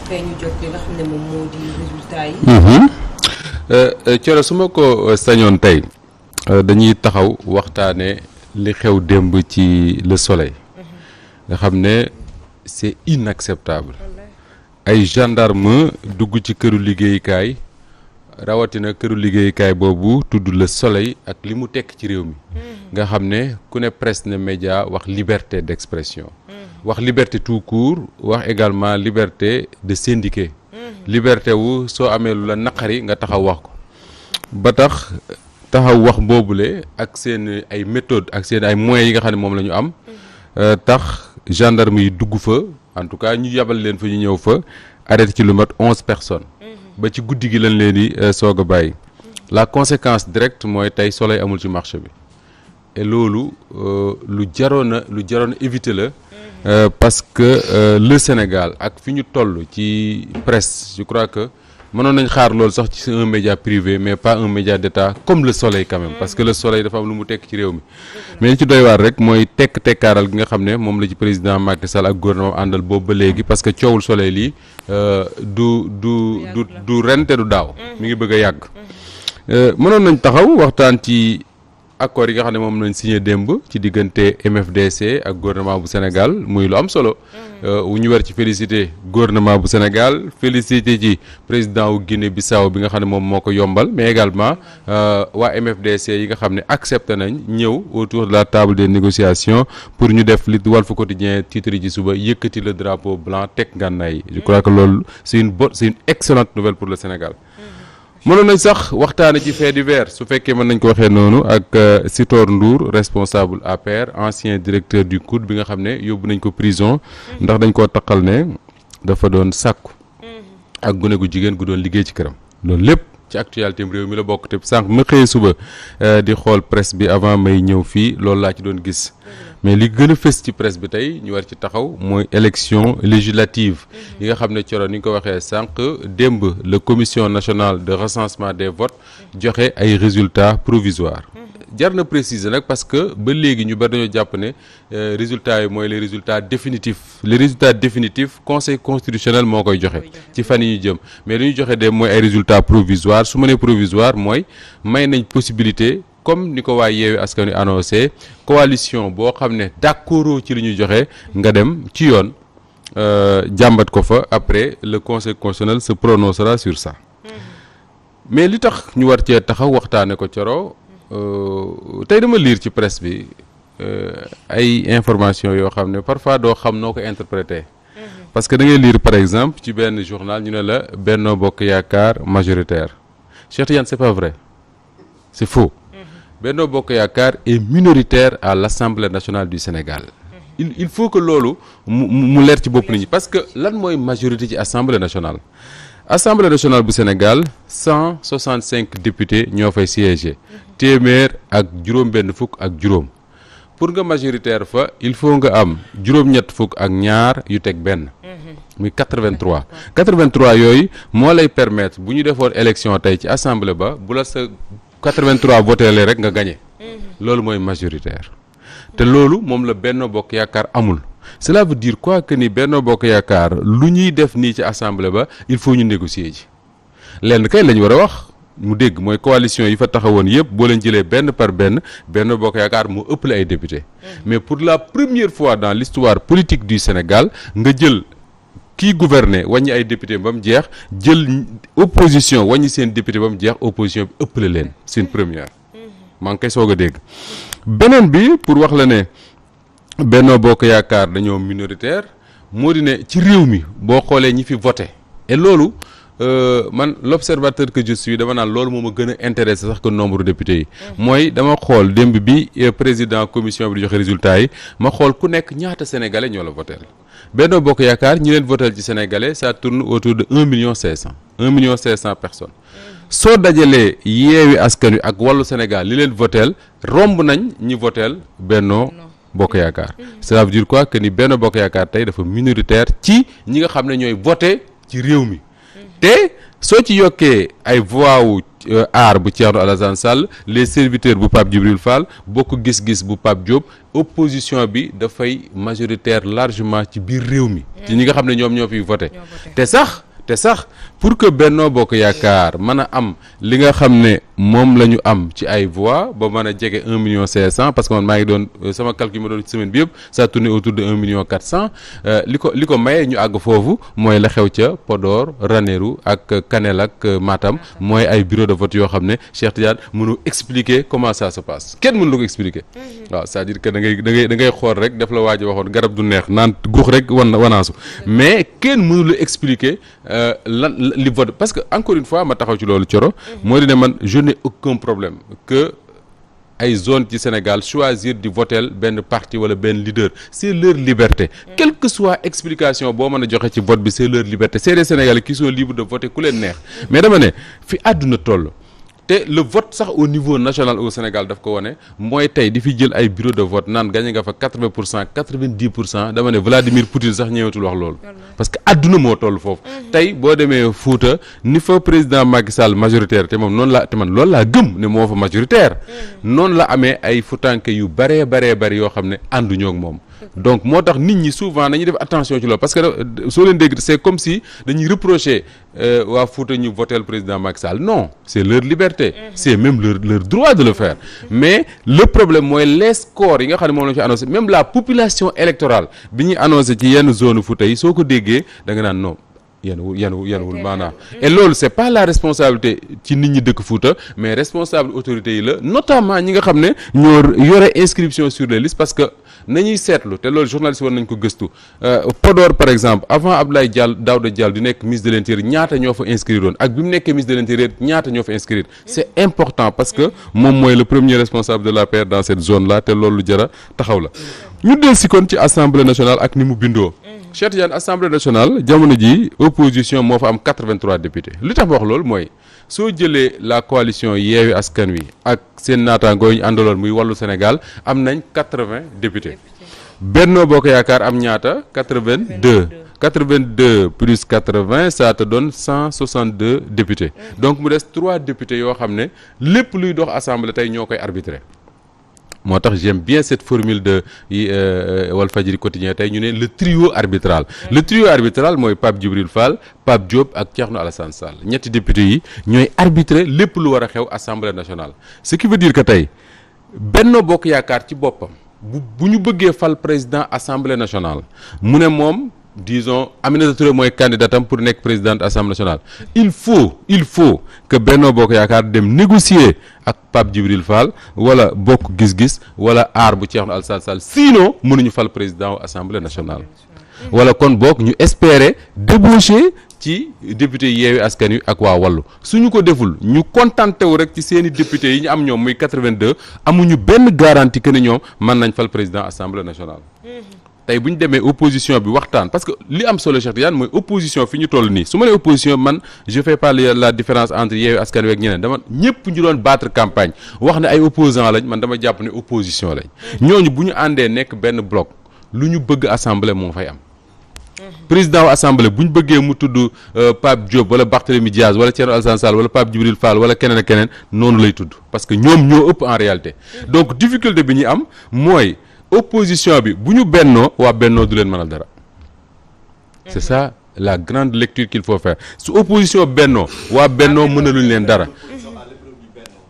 après ñu jóg li nga xam ne moom moo di résultat yi. Thioro su ma ko sañoon tey dañuy taxaw waxtaane li xew démb ci Le Soleil nga xam ne c'est inacceptable ay gendarme dugg ci këru liggéeyukaay rawatina këru liggéeyukaay boobu tudd Le Soleil ak li mu tekk ci réew mi nga xam ne ku ne presse ne média wax liberté d'expression wax liberté tout court wax également liberté de syndiquer liberté wu soo amee lu la naqari nga taxaw wax ko ba tax taxaw wax boobule ak seen ay méthodes ak seen ay moyens yi nga xam ne moom la ñu am tax gendarme yi dugg fa en tout cas ñu yabal leen fa ñu ñëw fa arrêté ci lu mat 11 personnes ba ci guddi gi lañ leen di soog a bàyyi la conséquence directe mooy tey Soleil amul ci marché bi et loolu lu jaroon éviter la parce que le Sénégal ak fi ñu toll ci presse je crois que mënoon nañ xaar loolu sax ci un média privé mais pas un média d'État comme Le Soleil quand même parce que Le Soleil dafa am lu mu tekk ci réew mi mais li ci doy waar rek mooy tekkaaral gi nga xam ne moom la ci président Macky Sall ak gouvernement àndal boobu ba léegi parce que coowul Soleil lii du ren te du daaw mi ngi bëgg a yàgg mënoon nañ taxaw waxtaan ci accord yi nga xam ne moom lañ signé démb ci diggante MFDC ak gouvernement bu Sénégal muy lu am solo ñu war ci féliciter gouvernement bu Sénégal féliciter ci président wu Guinée-Bissau bi nga xam ne moom moo ko yombal mais également waa MFDC yi nga xam ne accepté nañ ñëw autour de la table des négociations pour ñu def li Walf Quotidien titre ji suba yëkkati le drapeau blanc teg ngànnaay yi je crois que loolu c'est une excellente nouvelle pour le Sénégal. mënoon nañ sax waxtaane ci fait divers su fekkee mën nañ ko waxee noonu ak Sitor Ndour responsable APR ancien directeur du COUD bi nga xam ne yóbbu nañ ko prison ndax dañ koo taqal ne dafa doon sàkku ak gune gu jigéen gu doon liggéey ci këram loolu lépp ci actualité réew mi la bokk te sànq ma xëyee suba di xool presse bi avant may ñëw fii loolu laa ci doon gis mais li gën a fës ci presse bi tey ñu war ci taxaw mooy élection législative yi nga xam ne Thioro ni nga ko waxee sànq démb la commission nationale de recensement des votes joxe ay résultats provisoires jar na préciser nag parce que ba léegi ñu bari dañoo jàpp ne résultats yi mooy les résultats définitifs conseil constitutionnel moo koy joxe ci fan yi ñu jëm mais li ñu joxe de mooy ay résultats provisoires su ma nee provisoire mooy may nañ possibilité comme ni ko waa Yewwi Askan Wi annoncé coalition boo xam ne d'accord ci li ñu joxe nga dem ci yoon jàmbat ko fa après le conseil constitutionnel se prononcera sur ça mais li tax ñu war cee taxaw waxtaane ko Thioro tey dama lire ci presse bi ay information yoo xam ne parfois doo xam noo ko interpréter parce que da ngay lire par exemple ci benn journal ñu ne la Benno Bokk Yaakaar majoritaire Cheikh Tidiane c'est pas vrai c'est faux Benno Bokk Yaakaar est minoritaire à l'Assemblée nationale du Sénégal il faut que loolu mu leer ci bopp nit ñi parce que lan mooy majorité ci Assemblée nationale bu Sénégal 165 députés ñoo fay siéger téeméer ak juróom-benn fukk ak juróom pour nga majoritaire fa il faut nga am juróom-ñett fukk ak ñaar yu teg benn muy 83 yooyu moo lay permettre bu ñu defoon élection tey ci assemblée ba bu la sa 83 voté lee rek nga gagné loolu mooy majoritaire te loolu moom la Benno Bokk Yaakaar amul cela veut dire quoi que ni Benno Bokk Yaakaar lu ñuy def nii ci assemblée ba il faut ñu négocier ji lenn kay lañ war a wax mu dégg mooy coalition yi fa taxawoon yëpp boo leen jëlee benn par benn Benno Bokk Yaakaar moo ëppale ay députés mais pour la première fois dans l'histoire politique du Sénégal nga jël kii gouverner wàññi ay député ba mu jeex jël opposition wàññi seen député ba mu jeex opposition bi ëppale leen c'est une première maa ngi koy soog a dégg beneen bi pour wax la ne Benno Bokk Yaakaar dañoo minoritaire moo di ne ci réew mi boo xoolee ñi fi voté et loolu man l'observateur que je suis dama naan loolu moo ma gën a intéressé sax que nombre de députés yi mooy dama xool démb bi président commission bi di joxe résultats yi ma xool ku nekk ñaata sénégalais ñoo la voteel Benno Bokk Yaakaar ñi leen voteel ci sénégalais ça tourne autour de 1 million 500 personnes soo dajalee Yewwi Askan Wi ak Wallu Sénégal li leen voteel romb nañ ñi voteel Benno Bokk Yaakaar cela veut dire quoi que ni Benno Bokk Yaakaar tey dafa minoritaire ci ñi nga xam ne ñooy voté ci réew mi te soo ci yokkee ay voix wu aar bu Thierno Alassane Sall les serviteurs bu Pape Djibril Fall bokk gis-gis bu Pape Diop opposition bi dafay majoritaire largement ci biir réew mi ci ñi nga xam ne ñoom ñoo fiy voté te sax pour que Benno Bokk Yaakaar mën a am li nga xam ne moom la ñu am ci ay voix ba mën a jege 1,5 million parce que man maa ngi doon sama calcul ma doon ci semaine bi yëpp ça tourne autour de 1,4 million li ko maye ñu àgg foofu mooy la xew ca Podor Ranérou ak Kanel ak Matam mooy ay bureau de vote yoo xam ne Cheikh Tidiane mënu expliquer comment ça se passe kenn mënu la ko expliquer waaw c'est-à-dire que da ngay xool rek def la waaj a waxoon garab du neex naan guux rek wanaasu mais kenn mënu la expliquer lan li vote parce que encore une fois ma taxaw ci loolu Thioro moo di ne man je n'ai aucun problème que ay zone ci Sénégal choisir di voter benn parti wala benn leader c'est leur liberté quelle que soit explication boo mën a joxe ci vote bi c'est leur liberté c'est des Sénégalais qui sont libres de voter ku leen neex mais dama ne fi àdduna toll te le vote sax au niveau national au Sénégal daf ko wane mooy tey di fi jël ay bureau de vote naan gagné nga fa 80% 90% dama ne Vladimir Poutine sax ñëwatul wax loolu parce que adduna moo toll foofu tey boo demee Fouta ni fa président Macky Sall majoritaire te moom noonu la te man loolu laa gëm ne moo fa majoritaire noonu la amee ay futanke yu baree yoo xam ne ànduñoo ak moom donc moo tax nit ñi souvent nañuy def attention ci loolu parce que soo leen dégg c'est comme si dañuy reprocher waa Fouta ñu voter le président Macky Sall non c'est leur liberté c'est même leur droit de le faire mais le problème mooy les scores yi nga xam ne moom la ñu fi annoncé même la population électorale bi ñuy annoncé ci yenn zone Fouta yi soo ko déggee da nga naan non yenuwul maanaam et loolu c'est pas la responsabilité ci nit ñi dëkk Fouta mais responsable autorités yi la notamment ñi nga xam ne ñoo yore inscription sur les listes parce que nañuy seetlu te loolu journaliste war nañ ko gëstu Podor par exemple avant Abdoulaye Daouda Diallo di nekk ministre de l'intérieur ñaata ñoo fa inscrire woon ak bi mu nekkee ministre de l'intérieur ñaata ñoo fa inscrire c'est important parce que moom mooy le premier responsable de l'APR dans cette zone là te loolu jara taxaw la ñu del si kon ci assemblée nationale ak ni mu bindoo Cheikh Tidiane assemblée nationale jamono ji opposition moo fa am 83 députés li tax ma wax loolu mooy soo jëlee la coalition Yewwi Askan Wi ak seen naataangoo ñu àndaloon muy wàllu Sénégal am nañ 80 députés Benno Bokk Yaakaar am ñaata 82 plus 80 ça te donne 162 députés donc mu des 3 députés yoo xam ne lépp luy dox assemblée tey ñoo koy arbitrer moo tax j'aime bien cette formule de Walfadjri quotidien tey ñu ne le trio arbitral mooy Pape Djibril Fall Pape Diop ak Thierno Alassane Sall ñetti députés yi ñooy arbitrer lépp lu war a xew assemblée nationale ce qui veut dire que tey Benno Bokk Yaakaar ci boppam bu ñu bëggee fal président assemblée nationale mu ne moom disons Aminata Touré mooy candidatam pour nekk présidente assemblée nationale il faut que Benno Bokk Yaakaar dem négocier ak Pape Djibril Fall wala bokk gis-gis wala aar bu Thierno Alassane Sall sinon mënuñu fal président assemblée nationale wala kon bokk ñu espérer débaucher ci député Yewwi Askan Wi ak waa Wallu suñu ko deful ñu contenté wu rek ci seeni députés yi ñu am ñoom muy 82 amuñu benn garantie que ne ñoom mën nañ fal président assemblée nationale tey bu ñu demee opposition bi waxtaan parce que li am solo Cheikh Tidiane mooy opposition fi ñu toll nii su ma nee opposition man je fais pas la différence entre Yewwi Askan Wi ak ñeneen dama ñëpp ñu doon battre campagne wax ne ay opposants lañ man dama jàpp ne opposition lañ ñooñu bu ñu àndee nekk benn bloc lu ñu bëgg assemblée moo fay am président wu assemblée bu ñu bëggee mu tudd Pape Diop wala Barthélémy Diaz wala Thierno Alassane Sall wala Pape Djibril Fall wala keneen ak keneen noonu lay tudd parce que ñoom ñoo ëpp en réalité donc difficulté bi ñu am mooy opposition bi bu ñu bennoo waa bennoo du leen mënal dara c'est ça la grande lecture qu'il faut faire su opposition bennoo waa bennoo mënaluñ leen dara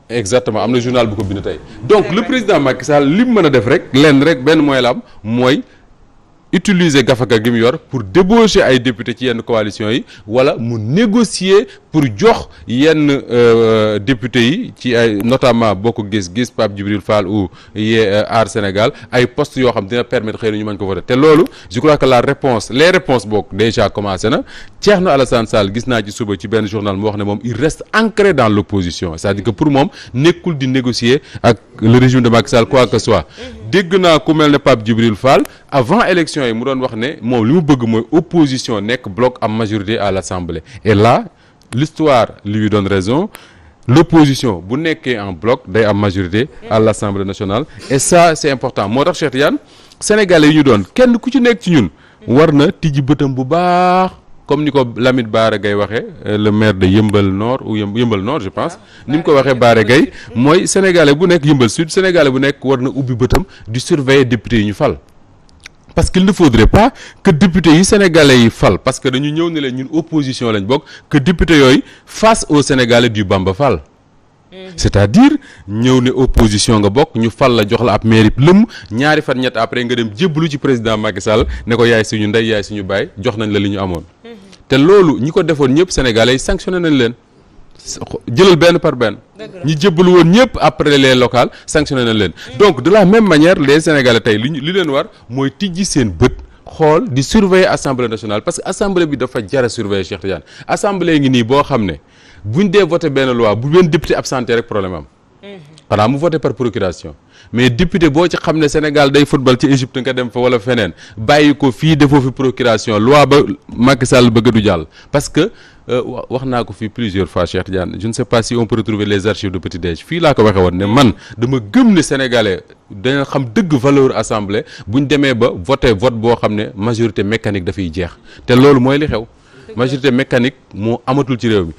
exactement am na journal bu ko bind tey donc le président Macky Sall li mu mën a def rek lenn rek benn mooy la am mooy utiliser gafaka gi mu yor pour débaucher ay députés ci yenn coalition yi wala mu négocier pour jox yenn députés yi ci ay notamment Bokk Gis-Gis Pape Djibril Fall ou Aar Sénégal ay postes yoo xam dina permettre xëy na ñu mën ko voter te loolu je crois que les réponses bokk déjà commencé na Thierno Alassane Sall gis naa ci suba ci benn journal mu wax ne moom il reste ancré dans l'opposition c'est-à-dire que pour moom nekkul di négocier ak le régime de Macky Sall quoi que soit dégg naa ku mel ne Pape Djibril Fall avant élection yi mu doon wax ne moom li mu bëgg mooy opposition nekk bloc am majorité à l'Assemblée et là l'histoire lui donne raison l'opposition bu nekkee en bloc day am majorité à l'Assemblée nationale et ça c'est important moo tax Cheikh Tidiane sénégalais yi ñu doon kenn ku ci nekk ci ñun war na tijji bëtam bu baax comme ni ko Lamine Bara Gaye waxee le maire de Yeumbeul Nord ou Yeumbeul Nord je pense ni mu ko waxee Bara Gaye mooy sénégalais bu nekk Yeumbeul Sud sénégalais bu nekk war na ubbi bëtam di surveiller député yi ñu fal. parce qu'il ne faudrait pas que député yi sénégalais yi fal parce que dañu ñëw ne leen ñun opposition lañ bokk que député yooyu face aux sénégalais du Bamba Fall. c'est-à-dire ñëw ne opposition nga bokk ñu fal la jox la ab mairie lëm ñaari fan ñett après nga dem jébbalu ci président Macky Sall ne ko yaay suñu ndey yaay suñu baay jox nañ la li ñu amoon. te loolu ñi ko defoon ñëpp sénégalais yi sanctionné nañ leen jëlal benn par benn. ñi jébbalu woon ñëpp après les locales sanctionné nañ leen. donc de la même manière les sénégalais tey li leen war mooy tijji seen bët. xool di surveiller assemblée nationale parce que assemblée bi dafa jara surveiller Cheikh Tidiane assemblée ngi nii boo xam ne buñ dee voté benn loi bu benn député absenté rek problème am xanaa mu voté par procuration mais député boo ci xam ne Sénégal day football ci Égypte nga dem fa wala feneen bàyyi ko fii defoo fi procuration loi ba Macky Sall bëgg du jàll parce que wax naa ko fii plusieurs fois Cheikh Tidiane je ne sais pas si on peut retrouver les archives de Petit Déj fii laa ko waxee woon ne man dama gëm ne sénégalais dañu xam dëgg valeur assemblée bu ñu demee ba vote boo xam ne majorité mécanique dafay jeex te loolu mooy li xew majorité mécanique moo amatul ci réew mi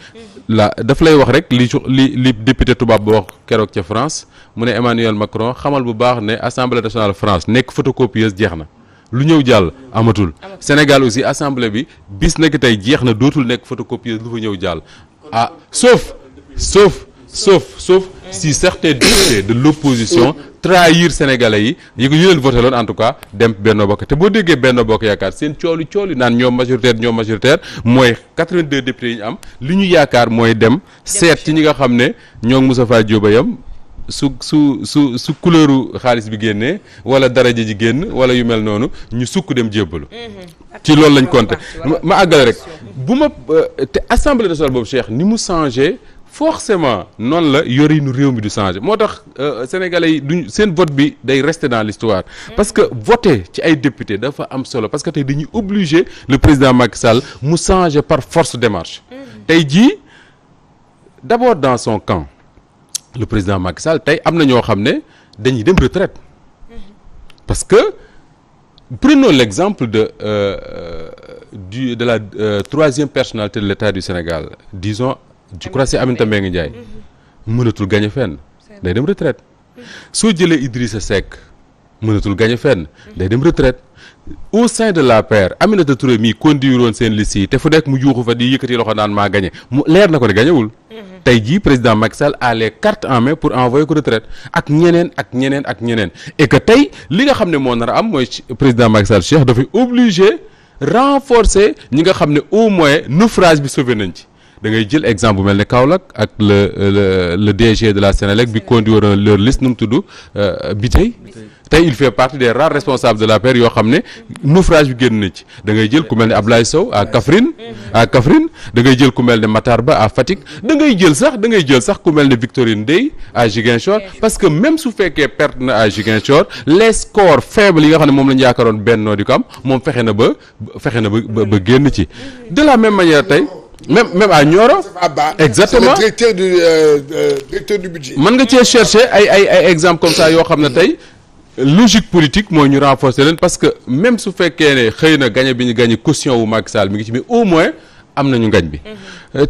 la daf lay wax rek li député tubaab ba wax keroog ca France mu ne Emmanuel Macron xamal bu baax ne assemblée nationale France nekk photocopieuse jeex na lu ñëw jàll amatul Sénégal aussi assemblée bi bis nekk tey jeex na dootul nekk photocopieuse lu fa ñëw jàll ah sauf si certains députés de l'opposition trahir sénégalais yi yu leen voté loon en tout cas dem Benno Bokk te boo déggee Benno Bokk Yaakaar seen cooli naan ñoom majoritaire mooy 82 députés yi ñu am li ñu yaakaar mooy dem seet ci ñi nga xam ne ñoo Moustapha Diop yam su couleuru xaalis bi génnee wala daraja ji génn wala yu mel noonu ñu sukk dem jébbalu ci loolu lañ compté ma àggale rek bu ma te assemblée nationale boobu Cheikh ni mu changé forcément noonu la yorinu réew mi du changé moo tax sénégalais yi duñ seen vote bi day rester dans l'histoire parce que voter ci ay député dafa am solo parce que tey dañuy obliger le président Macky Sall mu changer par force démarche tey jii d'abord dans son camp le président Macky Sall tey am na ñoo xam ne dañuy dem retraite parce que prenons l'exemple de la troisième personnalité de l'État du Sénégal disons je crois c'est Aminata Mbengue Ndiaye mënatul gagner fenn day dem retraite soo jëlee Idrissa Seck mënatul gagner fenn day dem retraite au sein de l'APR Aminata Touré mii conduire woon seen liste yi te fu nekk mu juuxu fa di yëkkati loxo naan maa gagné mu leer na ko ne gañewul tey jii président Macky Sall a les cartes en main pour envoyer ko retraite ak ñeneen et que tey li nga xam ne moo nar a am mooy président Macky Sall Cheikh dafay obligé renforcer ñi nga xam ne au moins naufrage bi sauvé nañ ci da ngay jël exemple bu mel ne Kaolack ak le DG de la Sénélec bi conduire leur liste nu mu tudd bi tey il fait partie des rares responsables de l'APR yoo xam ne naufrage bi génn na ci da ngay jël ku mel ne Ablaye Sow à Kaffrine da ngay jël ku mel ne Matar Ba à Fatick da ngay jël sax ku mel ne Victorine Ndeye à Ziguinchor parce que même su fekkee perte na à Ziguinchor les scores faibles yi nga xam ne moom la ñu yaakaaroon Benno di ko am moom fexe na ba génn ci de la même manière tey même à Nioro exactement c'est le directeur du budget mën nga cee chercher ay exemple comme ça yoo xam ne tey logique politique mooy ñu renforcer leen parce que même su fekkee ne xëy na gagné bi ñu gagné caution wu Macky Sall mi ngi ci mais au moins am nañu ngañ bi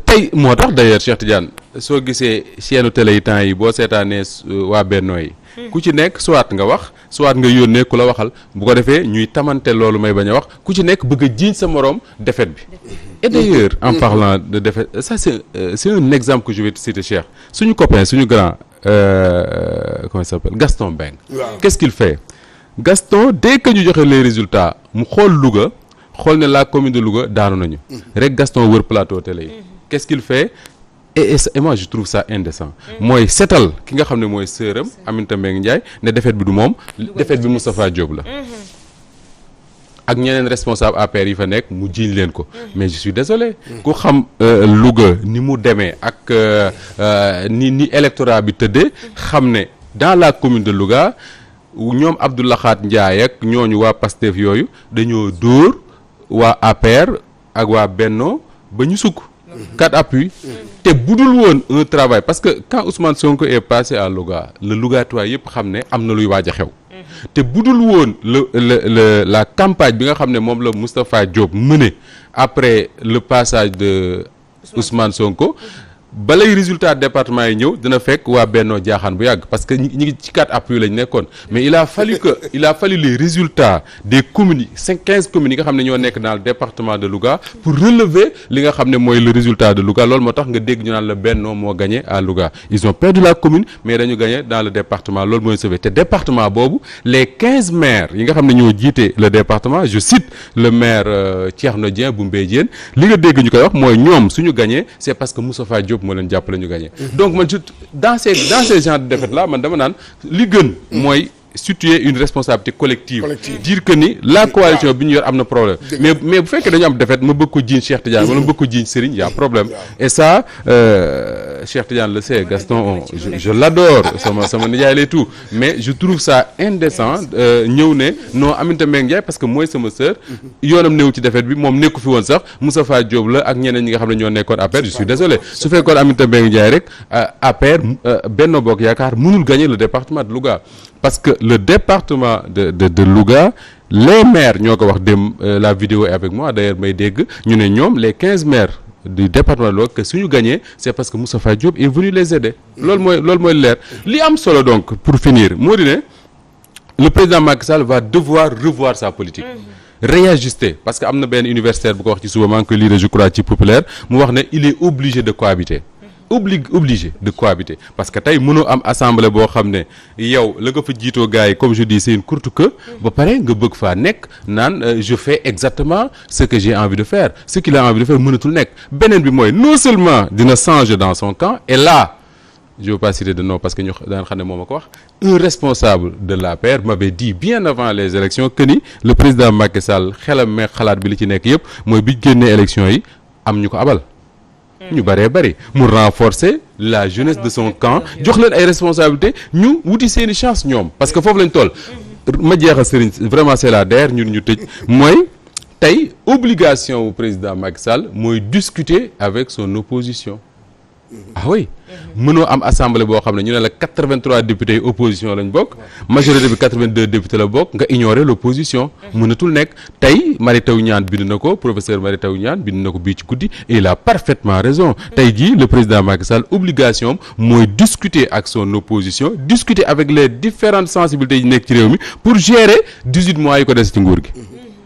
tey moo tax d'ailleurs Cheikh Tidiane soo gisee chaîne télé yi temps yi boo seetaanee waa Benno yi ku ci nekk soit nga wax soit nga yónnee ku la waxal bu ko defee ñuy tamante loolu may bañ a wax ku ci nekk bëgg a jiiñ sa moroom défaite bi et d'ailleurs en parlant de défaite ça c'est un exemple que je vais te citer Cheikh suñu copain suñu grand comment il s'appelle Gaston Mbengue qu'est-ce qu'il fait Gaston dès que ñu joxe les résultats mu xool Louga xool ne la commune de Louga daanu nañu rek Gaston wër plateau télé yi qu'est-ce qu'il fait et moi je trouve ça indécent mooy seetal ki nga xam ne mooy sœuram Aminata Mbengue Ndiaye ne défaite bi du moom défaite bi Moustapha Diop la ak ñeneen responsable APR yi fa nekk mu jiiñ leen ko mais je suis désolé ku xam Louga ni mu demee ak ni électorat bi tëddee xam ne dans la commune de Louga ñoom Abdou Lakhat Ndiaye ak ñooñu waa Pastef yooyu dañoo dóor waa APR ak waa Benno ba ñu sukk 4 appuis te budul woon un travail parce que quand Ousmane Sonko est passé à Louga le Lougatois yëpp xam ne am na luy waaj a xew te budul woon la campagne bi nga xam ne moom la Moustapha Diop mené après le passage de Ousmane Sonko balay résultat département yi ñëw dina fekk waa Benno jaaxaan bu yàgg parce que ñi ngi ci 4 appuis lañ nekkoon mais il a fallu les résultats des communes 15 communes yi nga xam ne ñoo nekk dans le département de Louga pour relever li nga xam ne mooy le résultat de Louga loolu moo tax nga dégg ñu naan la Benno moo gagné à Louga ils ont perdu la commune mais dañu gagné dans le département loolu mooy sauvé te département boobu les 15 maires yi nga xam ne ñoo jiite le département je cite le maire Thierno Dieng bu Mbédiène li nga dégg ñu koy wax mooy ñoom suñu gagné c'est parce que Moustapha Diop moo leen jàppale ñu gagné donc man dans ces genres de défaites là man dama naan li gën mooy situer une responsabilité collective dire que ni la coalition bi ñu yor am na problème mais bu fekkee dañu am défaite ma bëgg ko jiiñ Cheikh Tidiane wala ma bëgg ko jiiñ Serigne y a problème et ça Cheikh Tidiane le sait Gaston je l'adore sama nijaay lay tout mais je trouve ça indécent ñëw ne non Aminata Mbengue Ndiaye parce que mooy sama sœur yoonam néew ci défaite bi moom nekku fi woon sax Moustapha Diop la ak ñeneen ñi nga xam ne ñoo nekkoon APR je suis désolé su fekkoon Aminata Mbengue Ndiaye rek APR Benno Bokk Yaakaar mënul gagner le département de Louga parce que le département de Louga les maires ñoo ko wax dem la vidéo est avec moi d'ailleurs may dégg ñu ne ñoom les 15 maires du département de Louga que suñu gagné c'est parce que Moustapha Diop est venu les aider loolu mooy leer li am solo donc pour finir moo di ne le président Macky Sall va devoir revoir sa politique réajuster parce que am na benn universitaire bu ko wax ci suba maa ngi koy lire je crois ci populaire mu wax ne il est obligé de cohabiter obligé de cohabiter parce que tey mënoo am assemblée boo xam ne yow la nga fa jiitoo gars yi comme je dis c'est une courte queue ba pare nga bëgg faa nekk naan je fais exactement ce que j'ai envie de faire ce qu'il a envie de faire mënatul nekk beneen bi mooy non seulement dina changer dans son camp et là je veux pas citer de nom parce que ñu daan xam ne moom a ko wax un responsable de l'APR m'avait dit bien avant les élections que ni le président Macky Sall xelam mais xalaat bi li ci nekk yëpp mooy bi génnee élections yi am ñu ko abal ñu bëree bëri mu renforcer la jeunesse de son camp jox leen ay responsabilités ñu wuti seeni chance ñoom parce que foofu lañ toll ma jeexal Serigne vraiment c'est la der ñun ñu tëj mooy tey obligation wu président Macky Sall mooy discuter avec son opposition ah oui mënoo am assemblée boo xam ne ñu ne la 83 députés yi opposition lañ bokk majorité bi 82 députés la bokk nga ignorer l'opposition mënatul nekk tey Mary Teuw Niane bind na ko professeur Mary Teuw Niane bind na ko bii ci guddi et il a parfaitement raison tey jii le président Macky Sall obligation mooy discuter ak son opposition discuter avec les différentes sensibilités yi nekk ci réew mi pour gérer 18 mois yi ko des ci nguur gi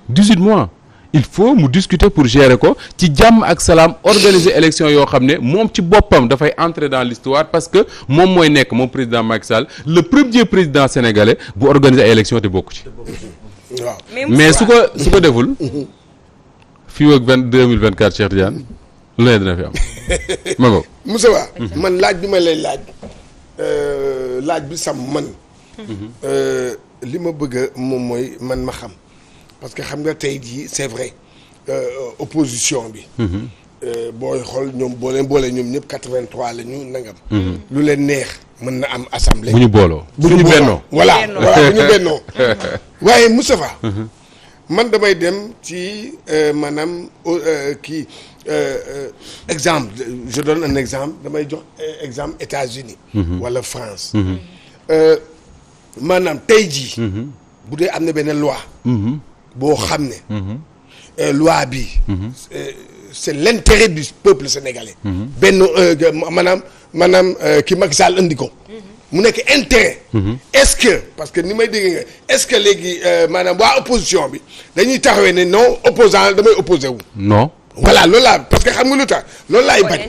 18 mois il faut mu discuter pour gérer ko ci jàmm ak salaam organiser élection yoo xam ne moom ci boppam dafay entrer dans l'histoire parce que moom mooy nekk moom président Macky Sall le premier président sénégalais bu organiser ay élection te bokku ci waaw mais su ko deful fii ak 2024 Cheikh Tidiane lu ne dina fi am ma ngo Moussa man laaj bi ma lay laaj bi sam man li ma bëgg moom mooy man ma xam parce que xam nga tey jii c'est vrai opposition bi booy xool ñoom boo leen boolee ñoom ñëpp 83 la ñu nangam lu leen neex mën na am assemblée bu ñu booloo bu ñu bennoo voilà bu ñu bennoo waaye Moustapha man damay dem ci maanaam kii exemple je donne un exemple damay jox exemple États-Unis wala France maanaam tey jii bu dee am na benn loi boo xam ne loi bi c'est l'intérêt du peuple sénégalais benn maanaam ki Macky Sall indi ko mu nekk intérêt est-ce que parce que ni may dégg nga est-ce que léegi maanaam waa opposition bi dañuy taxawee ne non opposant damay opposé wu non voilà loolu laa parce que xam nga lu tax loolu laay bañ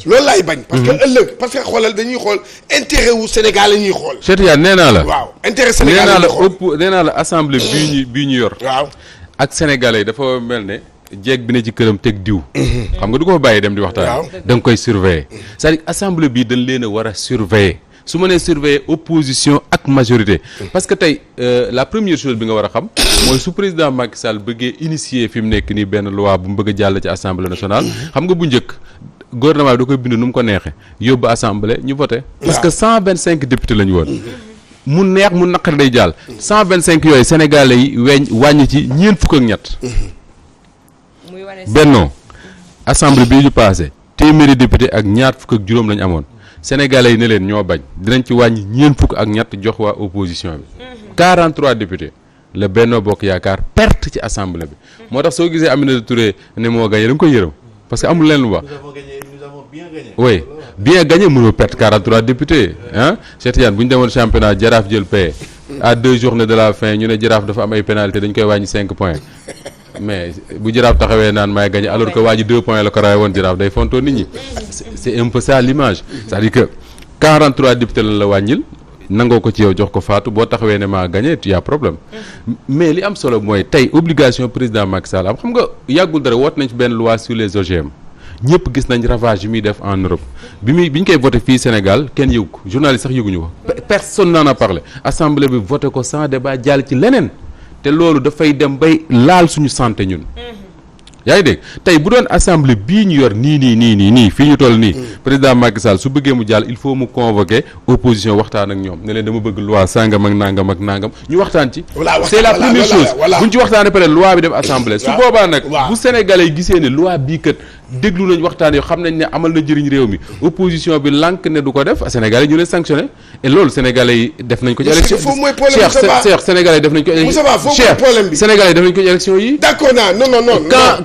loolu laay bañ parce que ëllëg parce que xoolal dañuy xool intérêt wu Sénégal la ñuy xool Cheikh Tidiane nee naa la waaw intérêt Sénégal la ñuy xool nee naa la assemblée bii ñu yor waaw ak sénégalais dafa mel ne jeeg bi ne ci këram teg diw xam nga du ko fa bàyyi dem di waxtaan da nga koy surveiller c'est-à-dire assemblée bii dañ leen a war a surveiller su ma nee surveiller opposition ak majorité parce que tey la première chose bi nga war a xam mooy su président Macky Sall bëggee initier fi mu nekk nii benn loi bu mu bëgg a jàll ci assemblée nationale xam nga bu njëkk gouvernement bi da koy bind nu mu ko neexee yóbbu assemblée ñu voté parce que 125 députés la ñu woon mu neex mu naqari day jàll 125 yooyu sénégalais yi wàññi ci ñeent fukk ak ñett bennoo assemblée bii ñu passé téeméeri député ak ñaar fukk ak juróom lañu amoon sénégalais yi ne leen ñoo bañ dinañ ci wàññi ñeent fukk ak ñett jox waa opposition bi 43 députés la Benno Bokk Yaakaar perte ci assemblée bi moo tax soo gisee Aminata Touré ne moo gagné da nga koy yërëm parce que amul leen lu wax. nous avons bien gagné. oui bien gagné mënoo perte 43 députés ah Cheikh Tidiane bu ñu demoon championnat Jaraaf jël paie à 2 journées de la fin ñu ne Jaraaf dafa am ay pénalité dañ koy wàññi 5 points mais bu Jaraaf taxawee naan maay gagné alors que waa ji 2 points la ko rawee woon Jaraaf day fontoo nit ñi c'est un peu ça l'image c'est-à-dire que 43 députés la wàññil nangoo ko ci yow jox ko Fatou boo taxawee ne maa gagné y a problème mais li am solo mooy tey obligation président Macky Sall am xam nga yàggul dara woot nañ ci benn loi sur les OGM ñëpp gis nañ ravage yi muy def en Europe bi ñu koy voté fii Sénégal kenn yëgu ko journaliste sax yëguñu ko personne n'en a parlé assemblée bi voté ko sans débat jàll ci leneen te loolu dafay dem bay laal suñu santé ñun yaa ngi dégg tey bu doon assemblée bii ñu yor nii fii ñu toll nii président Macky Sall su bëggee mu jàll il faut mu convoquer opposition waxtaan ak ñoom ne leen dama bëgg loi sangam ak nangam ñu waxtaan ci c'est la première chose buñ ci waxtaanee peut-être loi bi dem assemblée su boobaa nag bu sénégalais yi gisee ne loi bii kat déglu nañ waxtaan yoo xam nañ ne amal na njëriñ réew mi opposition bi lànk ne du ko def sénégalais ñu leen sanctionné et loolu sénégalais yi def nañ ko ci élection Cheikh sénégalais yi def nañ ko sénégalais yi def nañ ko ci élection yi d'accord naa non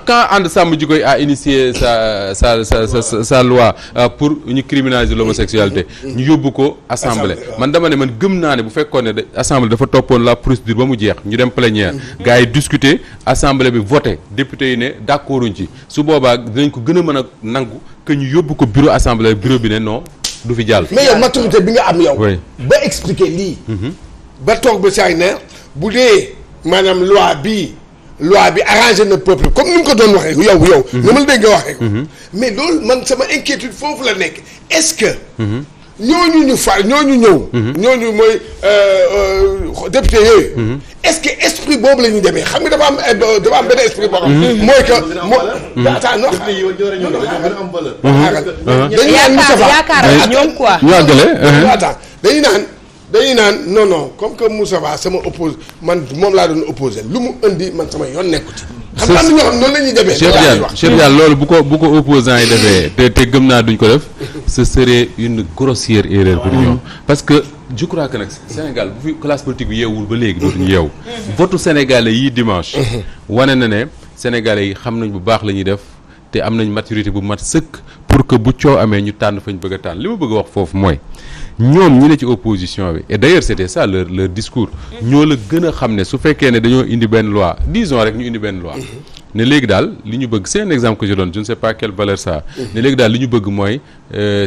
quand And Sàmm Jikko Yi a initié sa loi pour ñu criminaliser l'homosexualité ñu yóbbu ko assemblée man dama ne man gëm naa ne bu fekkoon ne assemblée dafa toppoon la procédure ba mu jeex ñu dem plénière gars yi discuter assemblée bi voté député yi ne d'accorduñ ci su boobaa dinañ ko gën a mën a nangu que ñu yóbbu ko bureau assemblée bureau bi ne non du fi jàll. mais yow maturité bi nga am yow. ba expliquer lii. ba toog ba saa ne bu dee maanaam loi bi arrangé na peuple comme ni mu ko doon waxee yow. na ma la dégg nga waxee ko. mais loolu man sama inquiétude foofu la nekk est-ce que. ñooñu ñu far ñooñu ñëw. ñooñu mooy député yooyu. est-ce que esprit boobu la ñuy demee xam nga dafa am benn esprit boo xam. mooy que attends non. dañu naan Moustapha yaakaar ñoom quoi. ñu àggale. attends dañuy naan non comme que Moustapha sama oppose man moom laa doon opposé lu mu indi man sama yoon nekku ci. xam nga am na ñoo xam noonu la ñuy demee. Cheikh Diane loolu bu ko opposants yi defee te gëm naa duñ ko def ce serait une grossière erreur pour ñoom parce que je crois que nag Sénégal bu fi classe politique bi yeewul ba léegi dootuñu yeewu votu sénégalais yi dimanche wane na ne sénégalais yi xam nañ bu baax la ñuy def te am nañ maturité bu mat sëkk pour que bu coow amee ñu tànn fañ bëgg a tànn li ma bëgg a wax foofu mooy ñoom ñi ne ci opposition bi et d'ailleurs c'était ça leur discours ñoo la gën a xam ne su fekkee ne dañoo indi benn loi disons rek ñu indi benn loi ne léegi daal li ñu bëgg c'est un exemple que je donne je ne sais pas quelle valeur ça ne léegi daal li ñu bëgg mooy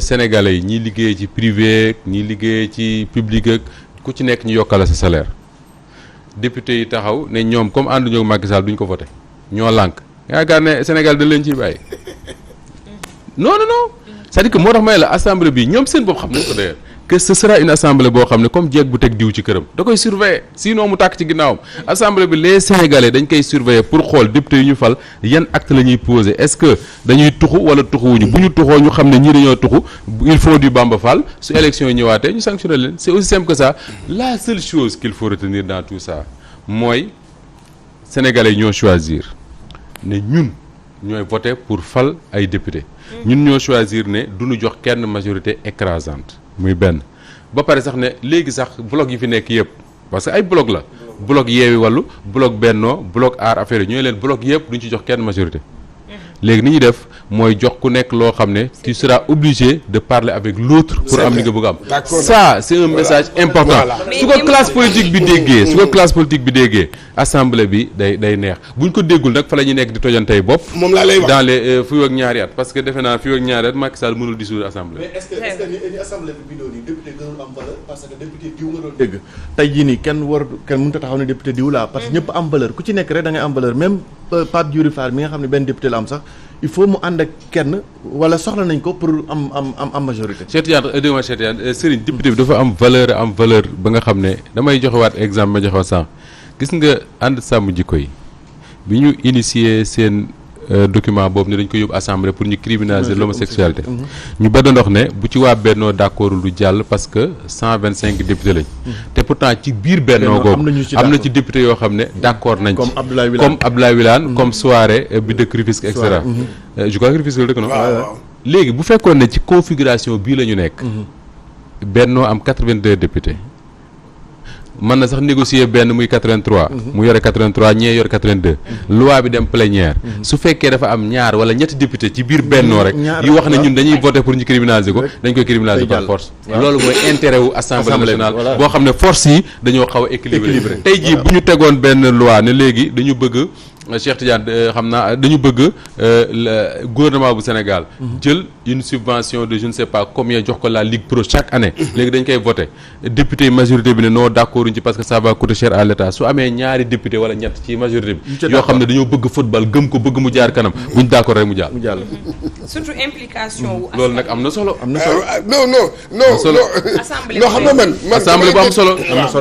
sénégalais yi ñiy liggéey ci privé ñiy liggéey ci public ak ku ci nekk ñu yokkala sa salaire député yi taxaw ne ñoom comme ànduñu ak Macky Sall duñ ko voté ñoo lànk yaakaar ne Sénégal dañ leen ciy bàyyi non c'est-à-dire que moo tax may la assemblée bi ñoom seen bopp xam nañ ko d'ailleurs que ce sera une assemblée boo xam ne comme jeeg bu teg diw ci këram da koy surveiller sinon mu tàkk ci ginnaawam assemblée bi les sénégalais dañ koy surveiller pour xool député yu ñu fal yan acte la ñuy poser est-ce que dañuy tuxu wala tuxuwuñu bu ñu tuxoo ñu xam ne ñii dañoo tuxu il faut du Bamba Fall su élection yi ñëwaatee ñu sanctionner leen c'est aussi simple que ça la seule chose qu'il faut retenir dans tout ça mooy sénégalais ñoo choisir ne ñun ñooy voter pour fal ay député ñun ñoo choisir ne duñu jox kenn majorité écrasante muy benn ba pare sax ne léegi sax bloc yi fi nekk yëpp parce que ay bloc la bloc Yewwi Wallu bloc Benno bloc Aar Affaire yi ñooy leen bloc yëpp duñ ci jox kenn majorité léegi ni ñuy def mooy jox ku nekk loo xam ne tu seras obligé de parler avec l'autre pour am li nga bëgg a am ça c'est un message important su ko classe politique bi déggee assemblée bi day neex buñ ko déggul nag fa la ñuy nekk di tojantey bopp moom laa lay wax dans les fii ak ñaari at parce que defe naa fii ak ñaari at Macky Sall mënul dissoudre assemblée mais est-ce que ni assemblée bi bindoo nii député gënul am valeur parce que député diw nga doon dégg tey jii nii kenn mënut a taxaw ne député diw laa parce que ñëpp am valeur ku ci nekk rek da ngay am valeur même Pape Djibril Fall mi nga xam ne benn député la am sax il faut mu ànd ak kenn wala soxla nañ ko pour am majorité. Cheikh Tidiane Serigne député bi dafa am valeur ba nga xam ne damay joxewaat exemple ma joxewaat sànq gis nga ànd sàmm jikko yi bi ñu initier seen document boobu ne dañ ko yóbbu assemblée pour ñu criminaliser l'homosexualité ñu ba doon wax ne bu ci waa Bennoo d'accord lu jàll parce que 125 députés lañ te pourtant ci biir Bennoo googu am na ci député yoo xam ne d'accord nañ ci comme Abdoulaye Wilane comme Souaré bi dëkk Rufisque et cetera je crois que Rufisque la dëkk noonu léegi bu fekkoon ne ci configuration bii la ñu nekk Bennoo am 82 députés mën na sax négocier benn muy 83. mu yore 83 ñee yore 82. loi bi dem plénière. su fekkee dafa am ñaar wala ñetti député ci biir bennoo rek. yu wax ne ñun dañuy voter pour ñu criminaliser ko dañ koy criminaliser par force. loolu mooy intérêt wu assemblée nationale boo xam ne force yi dañoo xaw a équilibré. tey jii bu ñu tegoon benn loi ne léegi dañu bëgg. Cheikh Tidiane xam naa dañu bëgg gouvernement bu Sénégal jël une subvention de je ne sais pas combien jox ko la Ligue Pro chaque année léegi dañ koy voté député majorité bi ne non d'accord uñ ci parce que ça va coûter cher à l'État su amee ñaari député wala ñett ci majorité bi yoo xam ne dañoo bëgg football gëm ko bëgg mu jaar kanam buñ d'accord rek mu jàll surtout implication wu loolu nag am na solo non assemblée xam nga man assemblée bu am solo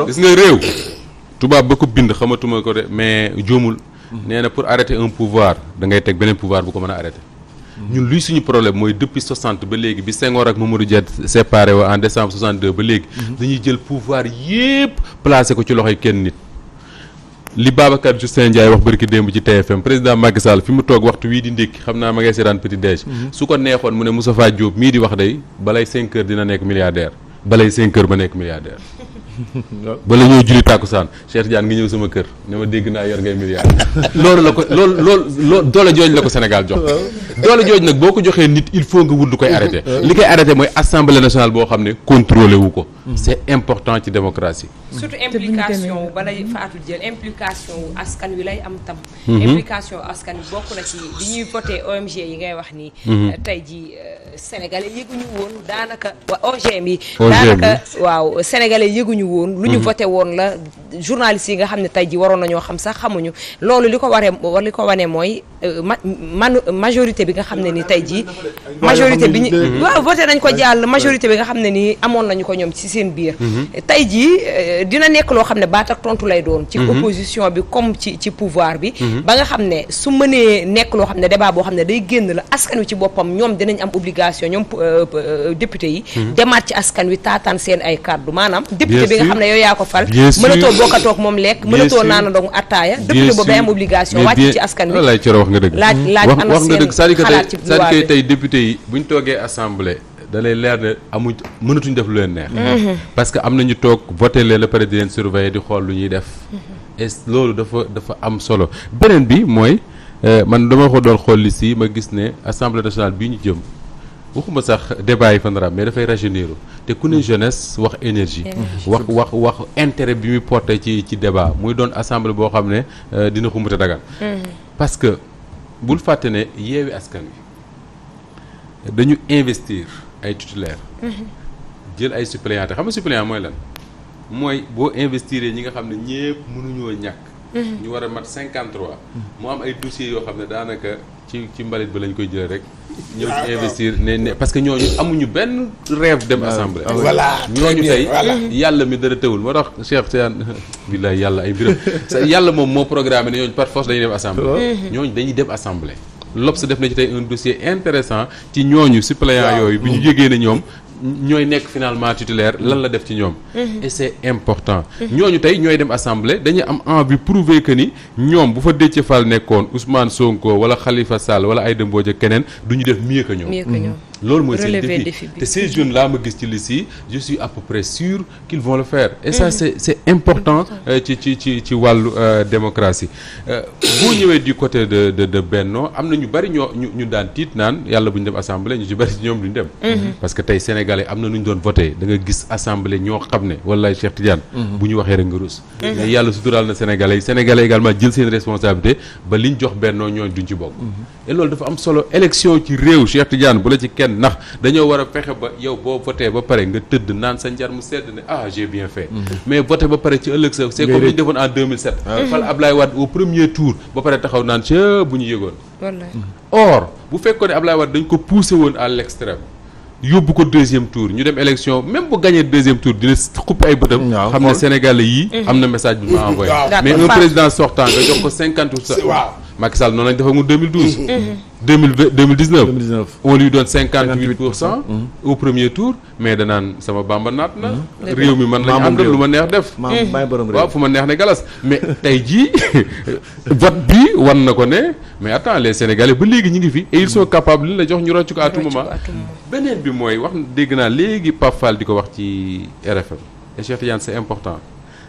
gis nga réew tubaab ba ko bind xamatuma ko de mais joomul nee na pour arrêter un pouvoir da ngay teg beneen pouvoir bu ko mën a arrêter ñun luy suñu problème mooy depuis 60 ba léegi bi Senghor ak Mamadou Dia séparé wa en décembre 62 ba léegi dañuy jël pouvoir yépp placé ko ci loxoy kenn nit li Babacar Justin Ndiaye wax bërki démb ci TFM président Macky Sall fi mu toog waxtu wii di ndékki xam naa ma ngay seetaan petit déj su ko neexoon mu ne Moustapha Diop mii di wax day balay 5 heures dina nekk milliardaire balay 5 heures ba nekk milliardaire bala ñëw julli tàkkusaan Cheikh Tidiane nga ñëw sama kër ne ma dégg naa yor ngay milliard loolu la ko loolu doole jooj la ko Sénégal jox doole jooj nag boo ko joxee nit il faut nga wut lu koy arrêté li koy arrêté mooy assemblée nationale boo xam ne contrôlé wu ko c'est important ci démocratie surtout implication wu balay faatu jël implication wu askan wi lay am tam implication askan wi bokk na ci di ñuy voté OMG yi ngay wax nii tey ji sénégalais yëguñu woon daanaka OGM yi daanaka waaw sénégalais yëguñu woon lu ñu voté woon la journalistes yi nga xam ne tey ji waroon nañoo xam sax xamuñu loolu li ko wane mooy majorité bi nga xam ne ni tey ji majorité bi ñu waaw voté nañ ko jàll majorité bi nga xam ne nii amoon nañu ko ñoom ci seen biir tey ji dina nekk loo xam ne baat ak tontu lay doon ci opposition bi comme ci pouvoir bi ba nga xam ne su mënee nekk loo xam ne débat boo xam ne day génn la askan wi ci boppam ñoom dinañ am obligation ñoom député yi demaat ci askan wi taataan seen ay kàddu maanaam député bi nga xam ne yow yaa ko fal mënatoo bokkatoog moom lekk mënatoo naana doon attaaya député boobu day am obligation wàcc ci askan wi laay coro wax nga dëgg laaj ana wax nga dëgg seen xalaat ci c'est-à-dire que tey député yi buñ toogee assemblée da lay leer ne amuñ mënatuñ def lu leen neex parce que am nañu toog voté leen la pare di leen surveiller di xool lu ñuy def et loolu dafa am solo beneen bi mooy man dama ko doon xool li si ma gis ne assemblée nationale bii ñu jëm waxuma sax débat yi fan mais dafay rajeunir te ku ne jeunesse wax énergie wax intérêt bi muy porté ci débat muy doon assemblée boo xam ne dina xumbute dagan parce que bul fàtte ne yeewi askan wi dañu investir ay titulaire jël ay suppléant te xam nga suppléant mooy lan mooy boo investir ñi nga xam ne ñépp mënuñoo ñàkk ñu war a mat 53 mu am ay dossiers yoo xam ne daanaka ci mbalit ba lañ koy jëlee rek ñëw ci investir ne parce que ñooñu amuñu benn rêve dem assemblée voilà ñooñu tey yàlla mi dara tëwul moo tax Cheikh Tidiane billahi yàlla ay mbiram yàlla moom moo programmé ne ñooñu par force dañuy dem assemblée ñooñu dañuy dem assemblée L'Obs def na ci tey un dossier intéressant ci ñooñu suppléants yooyu bi ñu yégee ne ñoom ñooy nekk finalement titulaire lan la def ci ñoom et c'est important ñooñu tey ñooy dem assemblée dañuy am envie prouver que ni ñoom bu fa Déthié Fall nekkoon Ousmane Sonko wala Khalifa Sall wala Aïda Mbodj ak keneen du ñu def mieux que ñoom loolu mooy seen défi te ces jeunes là ma gis ci liste yi je suis à peu près sûr qu'ils vont le faire et ça c'est important ci wàllu démocratie boo ñëwee du côté de Benno am na ñu bari ñu daan tiit naan yàlla bu ñu dem assemblée ñu ci bari ci ñoom duñu dem parce que tey sénégalais am na nu ñu doon voté da nga gis assemblée ñoo xam ne wallaay Cheikh Tidiane bu ñu waxee rek nga rus mais yàlla suturaal na sénégalais également jël seen responsabilité ba liñ jox Benno ñooñ duñ ci bokk et loolu dafa am solo élection ci réew Cheikh Tidiane bu la ci kenn ndax dañoo war a fexe ba yow boo voté ba pare nga tëdd naan sa njar mu sedd ne j'ai bien fait mais voté ba pare ci ëllëg sa c'est comme li ñu defoon en 2007 fal Ablaye Wade au premier tour ba pare taxaw naan ca bu ñu yëgoon or bu fekkoon ne Ablaye Wade dañ ko poussé woon à l'extrême yóbbu ko deuxième tour ñu dem élection même bu gagné deuxième tour dina xupp ay bëtam xam ne Sénégalais yii am na message bu ma envoyé mais un président sortant nga jox ko 50%. waaw Macky Sall noonu lañ defa mu 2012 2019 on lui donne 58% au premier tour mais danaan sama bamba naat na réew mi man lañ àndal lu ma neex def waaw fu ma neex ne galas mais tey jii vote bi wan na ko ne mais attends les Sénégalais ba léegi ñu ngi fi et ils sont capables li la jox ñu rocc ko à tout moment beneen bi mooy wax dégg naa léegi Pape Fall di ko wax ci RFM et Cheikh Tidiane c'est important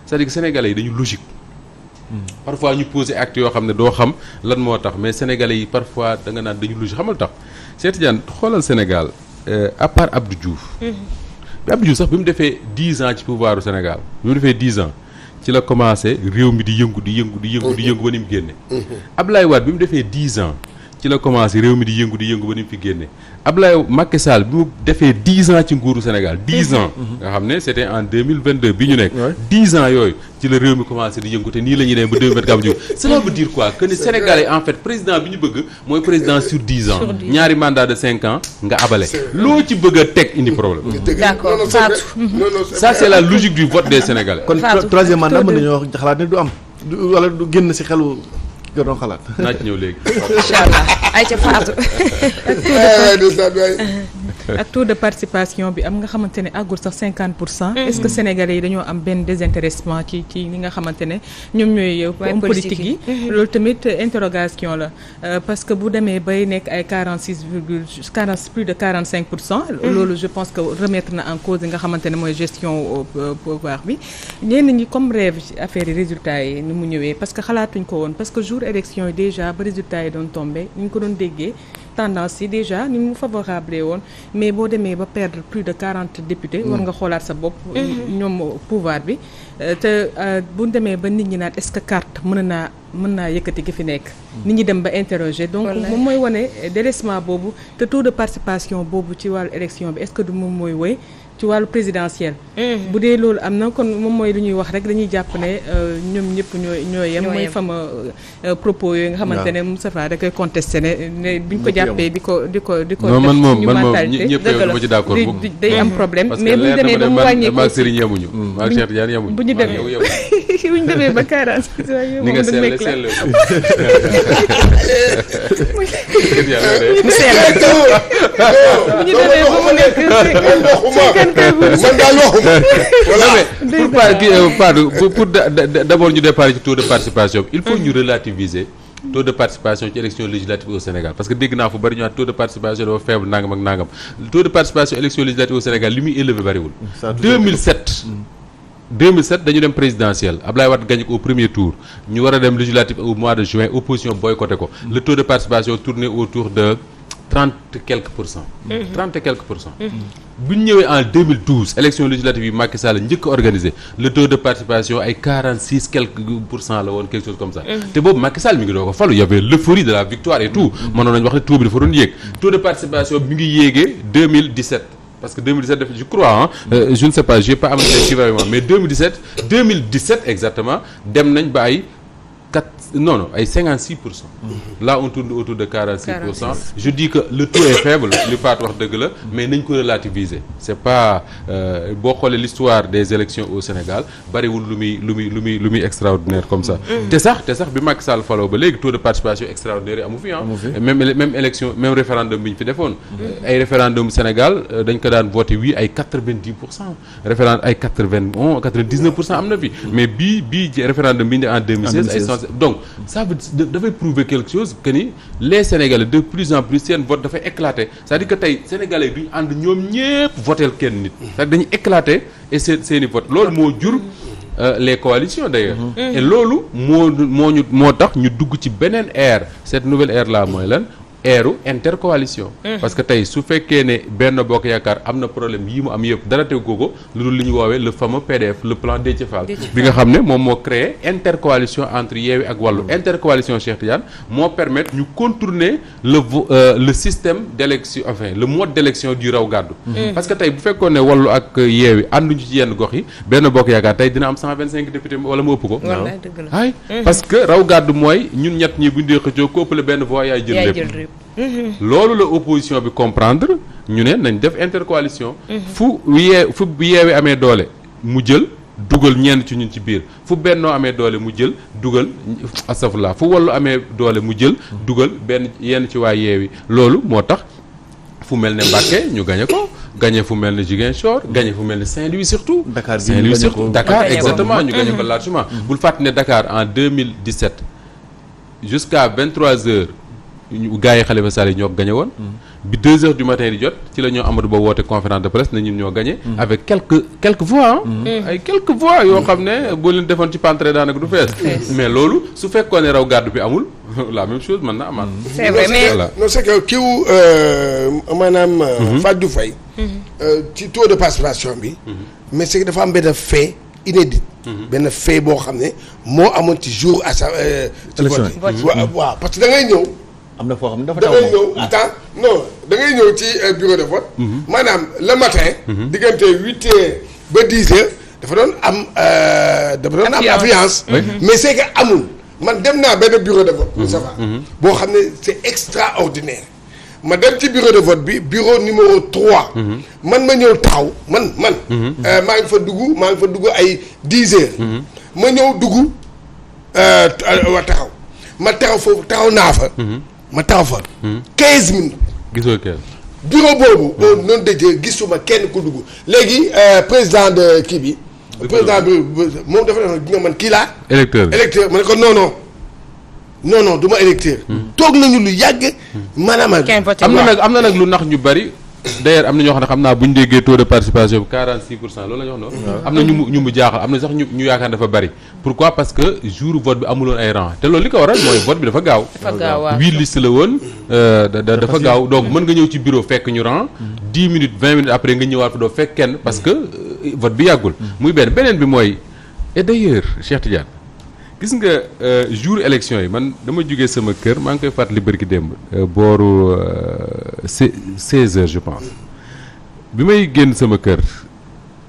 c'est-à-dire que sénégalais yi dañu logique. parfois ñu poser acte yoo xam ne doo xam lan moo tax mais sénégalais yi parfois da nga naan dañu logique xamal tax Cheikh Tidiane xoolal Sénégal à part Abdou Diouf. bi Abdou Diouf sax bi mu defee 10 ans ci pouvoiru Sénégal bi mu defee 10 ans ci la commencé réew mi di yëngu ba ni mu génne. Abdoulaye Wade bi mu defee 10 ans ci la commencé réew mi di yëngu ba ni mu fi génne Abdoulaye Macky Sall bi mu defee 10 ans ci nguuru Sénégal 10 ans. nga xam ne c'était en 2022 bi ñu nekk. 10 ans yooyu ci la réew mi commencé di yëngu te nii la ñuy dem ba 2024 cela veut dire quoi que ni Sénégalais en fait président bi ñu bëgg mooy président sur 10 ans. ñaari mandat de 5 ans nga abale. loo ci bëgg a teg indi problème. d'accord Fatou. ça c'est la logique du vote des Sénégalais. kon troisième mandat mën nañoo wax xalaat ne du am wala du génn ci xelu nga doon xalaat. naa ci ñëw léegi. incha allah ayca Fatou. ak taux de participation bi am nga xamante ne àggul sax 50%. est-ce que sénégalais yi dañoo am benn désintéressement ci li nga xamante ne ñoom ñooy homme politique yi. loolu tamit interrogation la parce que bu demee bay nekk ay 46 plus de 45%. loolu je pense que remettre na en cause li nga xamante ne mooy gestion pouvoir bi ñenn ñi comme rêve ci affaire yi résultats yi ni mu ñëwee parce que xalaatuñ ko woon parce que jour élection yi déjà ba résultats yi doon tombé ni ñu ko doon déggee. tendance yi déjà ni mu favorable woon mais boo demee ba perdre plus de 40 députés war nga xoolaat sa bopp ñoom pouvoir bi te bu demee ba nit ñi naan est-ce que carte mën naa yëkkati ki fi nekk nit ñi dem ba interroger donc moom mooy wane délaissement boobu te taux de participation boobu ci wàllu élection bi est-ce que du moom mooy woy ci wàllu présidentiel bu dee loolu am na kon moom mooy lu ñuy wax rek dañuy jàpp ne ñoom ñëpp ñooy yem mooy fama propos yooyu nga xamante ne Moustapha da koy contesté ne biñ ko jàppee di ko non man moom ñëpp dama ci d'accord day am problème mais buñ demee ba mu wàññeeku maag Serigne yemuñu maag Cheikh Tidiane yemuñu bu ñu demee ba 40 ni nga sell bu ñu demee ba mu nekk man daal waxuma pour d'abord ñu départ ci taux de participation il faut ñu relativiser taux de participation ci élection législative au Sénégal parce que dégg naa fu bari ñu wax taux de participation dafa faible nangam ak nangam taux de participation élection législative au Sénégal li muy élevé bariwul 2007 dañu dem présidentielle Ablaye Wade gagné ko au premier tour ñu war a dem législative au mois de juin opposition boycotté ko le taux de participation tournait autour de 30 et quelques pour cent. 30 et quelques pour cent. bu ñu ñëwee en 2012 élection législative yi Macky Sall njëkk a organisé le taux de participation ay 46 quelques pour cent la woon quelque chose comme ça. te boobu Macky Sall mi ngi doo ko falu y avait l'euphorie de la victoire et tout. mënoon nañu wax ne taux bi dafa doon yéeg. taux de participation mi ngi yéegee 2017. parce que 2017 je crois je ne sais pas j'ai pas amené les chiffres avec moi mais 2017 exactement dem nañ ba ay ay 56%. Là on tourne autour de 46%. Je dis que le taux est faible li Fatou wax dëgg la mais nañ ko relativiser c'est pas boo xoolee l'histoire des élections au Sénégal bariwul lu muy extraordinaire comme ça. te sax bi Macky Sall faloo ba léegi taux de participation extraordinaire yi amu fi même élection même référendum bi ñu fi defoon. ay référendum Sénégal dañ ko daan voté oui ay 90%. référendum ay 99% am na fi. mais bii référendum bi ñu en 2016 ay donc ça veut dafay prouver quelque chose que ni les Sénégalais de plus en plus seen vote dafay éclater c'est-à-dire que tey Sénégalais duñu ànd ñoom ñépp votel kenn nit c'est-à-dire dañuy éclater et seeni vote loolu moo jur les coalitions d'ailleurs et loolu moo tax ñu dugg ci beneen ère cette nouvelle ère là mooy lan eeru intercoalition parce que tey su fekkee ne Benno Bokk Yaakaar am na problème yi mu am yëpp dara tegu ko lu dul li ñu woowee le fameux PDF le plan Déthié Fall bi nga xam ne moom moo créé intercoalition entre Yewwi ak Wallu intercoalition Cheikh Tidiane moo permettre ñu contourner le système d'élection enfin le mode d'élection du raw gàddu parce que tey bu fekkoon ne Wallu ak Yewwi ànduñu ci yenn gox yi Benno Bokk Yaakaar tey dina am 125 députés wala mu ëpp ko ay parce que raw gàddu mooy ñun ñett ñi bu ñu dee xëccoo ko ëppale benn voix yaay jël lépp loolu la opposition bi comprendre ñu ne nañ def intercoalition fu Yewwi amee doole mu jël dugal ñenn ci ñun ci biir fu Bennoo amee doole mu jël dugal astafurlah fu Wallu amee doole mu jël dugal benn yenn ci waa Yewwi loolu moo tax fu mel ne Mbacké ñu gañe ko gañe fu mel ne Ziguinchor gañe fu mel ne Saint-Louis surtout Dakar exactement ñu gañe ko largement bul fàtte ne Dakar en 2017 jusqu'à 23h gars yi Khalifa Sall ñoo gagné woon. bi 2 heures du matin di jot ci la ñoo Amadou Ba woote conférence de presse ne ñun ñoo gagné. avec quelques voix ay quelques voix yoo xam ne boo leen defoon ci pantre daanaka du fees. mais loolu su fekkoon ne raw gàddu bi amul la même chose mën na amaat. c'est vrai mais non c'est que kiw maanaam. Fatou Faye. ci taux de participation bi. mais c'est que dafa am benn fait inédit. benn fait boo xam ne moo amoon ci jour à sa. ci vote waaw parce que da ngay ñëw. am na foo xam ne dafa da taw ngay ñëw attends non da ngay ñëw ci bureau de vote. maanaam le matin. diggante 8 heures ba 10 heures dafa doon am affluence. mais c'est que amul man dem naa benn bureau de vote. Moussa Fa boo xam ne c'est extraordinaire. ma dem ci bureau de vote bi bureau numéro 3. man ma ñëw taxaw man. maa ngi fa dugg ay 10 heures. ma ñëw dugg taxaw ma taxaw foofu taxaw naa fa. ma taxaw fa. 15 minutes. gisoo kenn. bureau boobu. noonu dëjee gisuma kenn ku dugg léegi président de kii bi. président bi moom dafa def nga man kii laa. électeur ma ne ko non du ma électeur. toog nañu lu yàgg. maanaam am na nag lu nax ñu bari. d'ailleurs am na ñoo xam ne xam naa bu ñu déggee taux de participation bi 46% loolu la ñu wax noonu. am na ñu mu jaaxal am na sax ñu yaakaar dafa bari. pourquoi parce que jour vote bi amuloon ay rang te loolu li ko waral mooy vote bi dafa gaaw. waaw 8 listes la woon. dafa gaaw donc mën nga ñëw ci bureau fekk ñu rang 10 minutes 20 minutes après nga ñëwaat fa doo fekk kenn parce que vote bi yàggul. muy beneen bi mooy et d'ailleurs Cheikh Tidiane gis nga jour élection yi man dama jógee sama kër maa ngi koy fàttali bërki démb booru 16 heures je pense bi may génn sama kër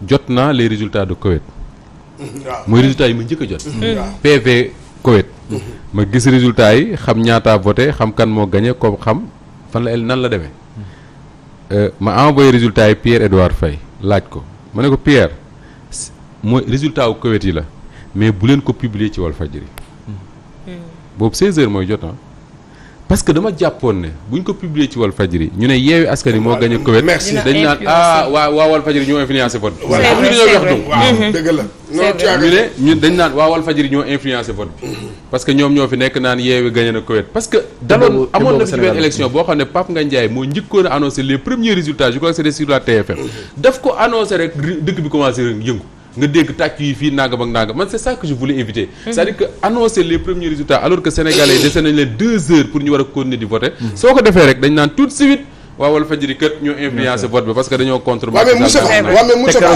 jot naa les résultats de Koweït. mooy résultats yi ma njëkk a jot. PV Koweït. ma gis résultats yi xam ñaata voté xam kan moo gagné ko xam fan la nan la demee. ma envoyé résultats yi Pierre Edouard Faye laaj ko ma ne ko Pierre mooy résultat wu Koweït yi la. mais bu leen ko publier ci Walfadjri boobu 16 heures mooy jot parce que dama jàppoon ne buñ ko publier ci Walfadjri ñu ne Yewwi Askan Wi moo gagné Koweït dañ naan waa Walfadjri ñoo influencé vote bi dëgg la ñu dañ naan waa Walfadjri ñoo influencé vote bi parce que ñoom ñoo fi nekk naan Yewwi gagné na Koweït parce que daloon amoon na fi benn élection boo xam ne Pape Ngagne Ndiaye moo njëkkoon a annoncé les premiers résultats je crois que c'était sur la TFM daf ko annoncé rek dëkk bi commencé yëngu nga dégg tàcc yi fii nangam ak nangam man c'est ça que je voulais éviter. c'est-à-dire que annoncer les premiers résultats alors que sénégalais yi dese nañ leen 2 heures pour ñu war a continuer di voter. soo ko defee rek dañ naan tout de suite waa Walfadjri kat ñoo influencé vote bi parce que dañoo contre. waaw mais Moussa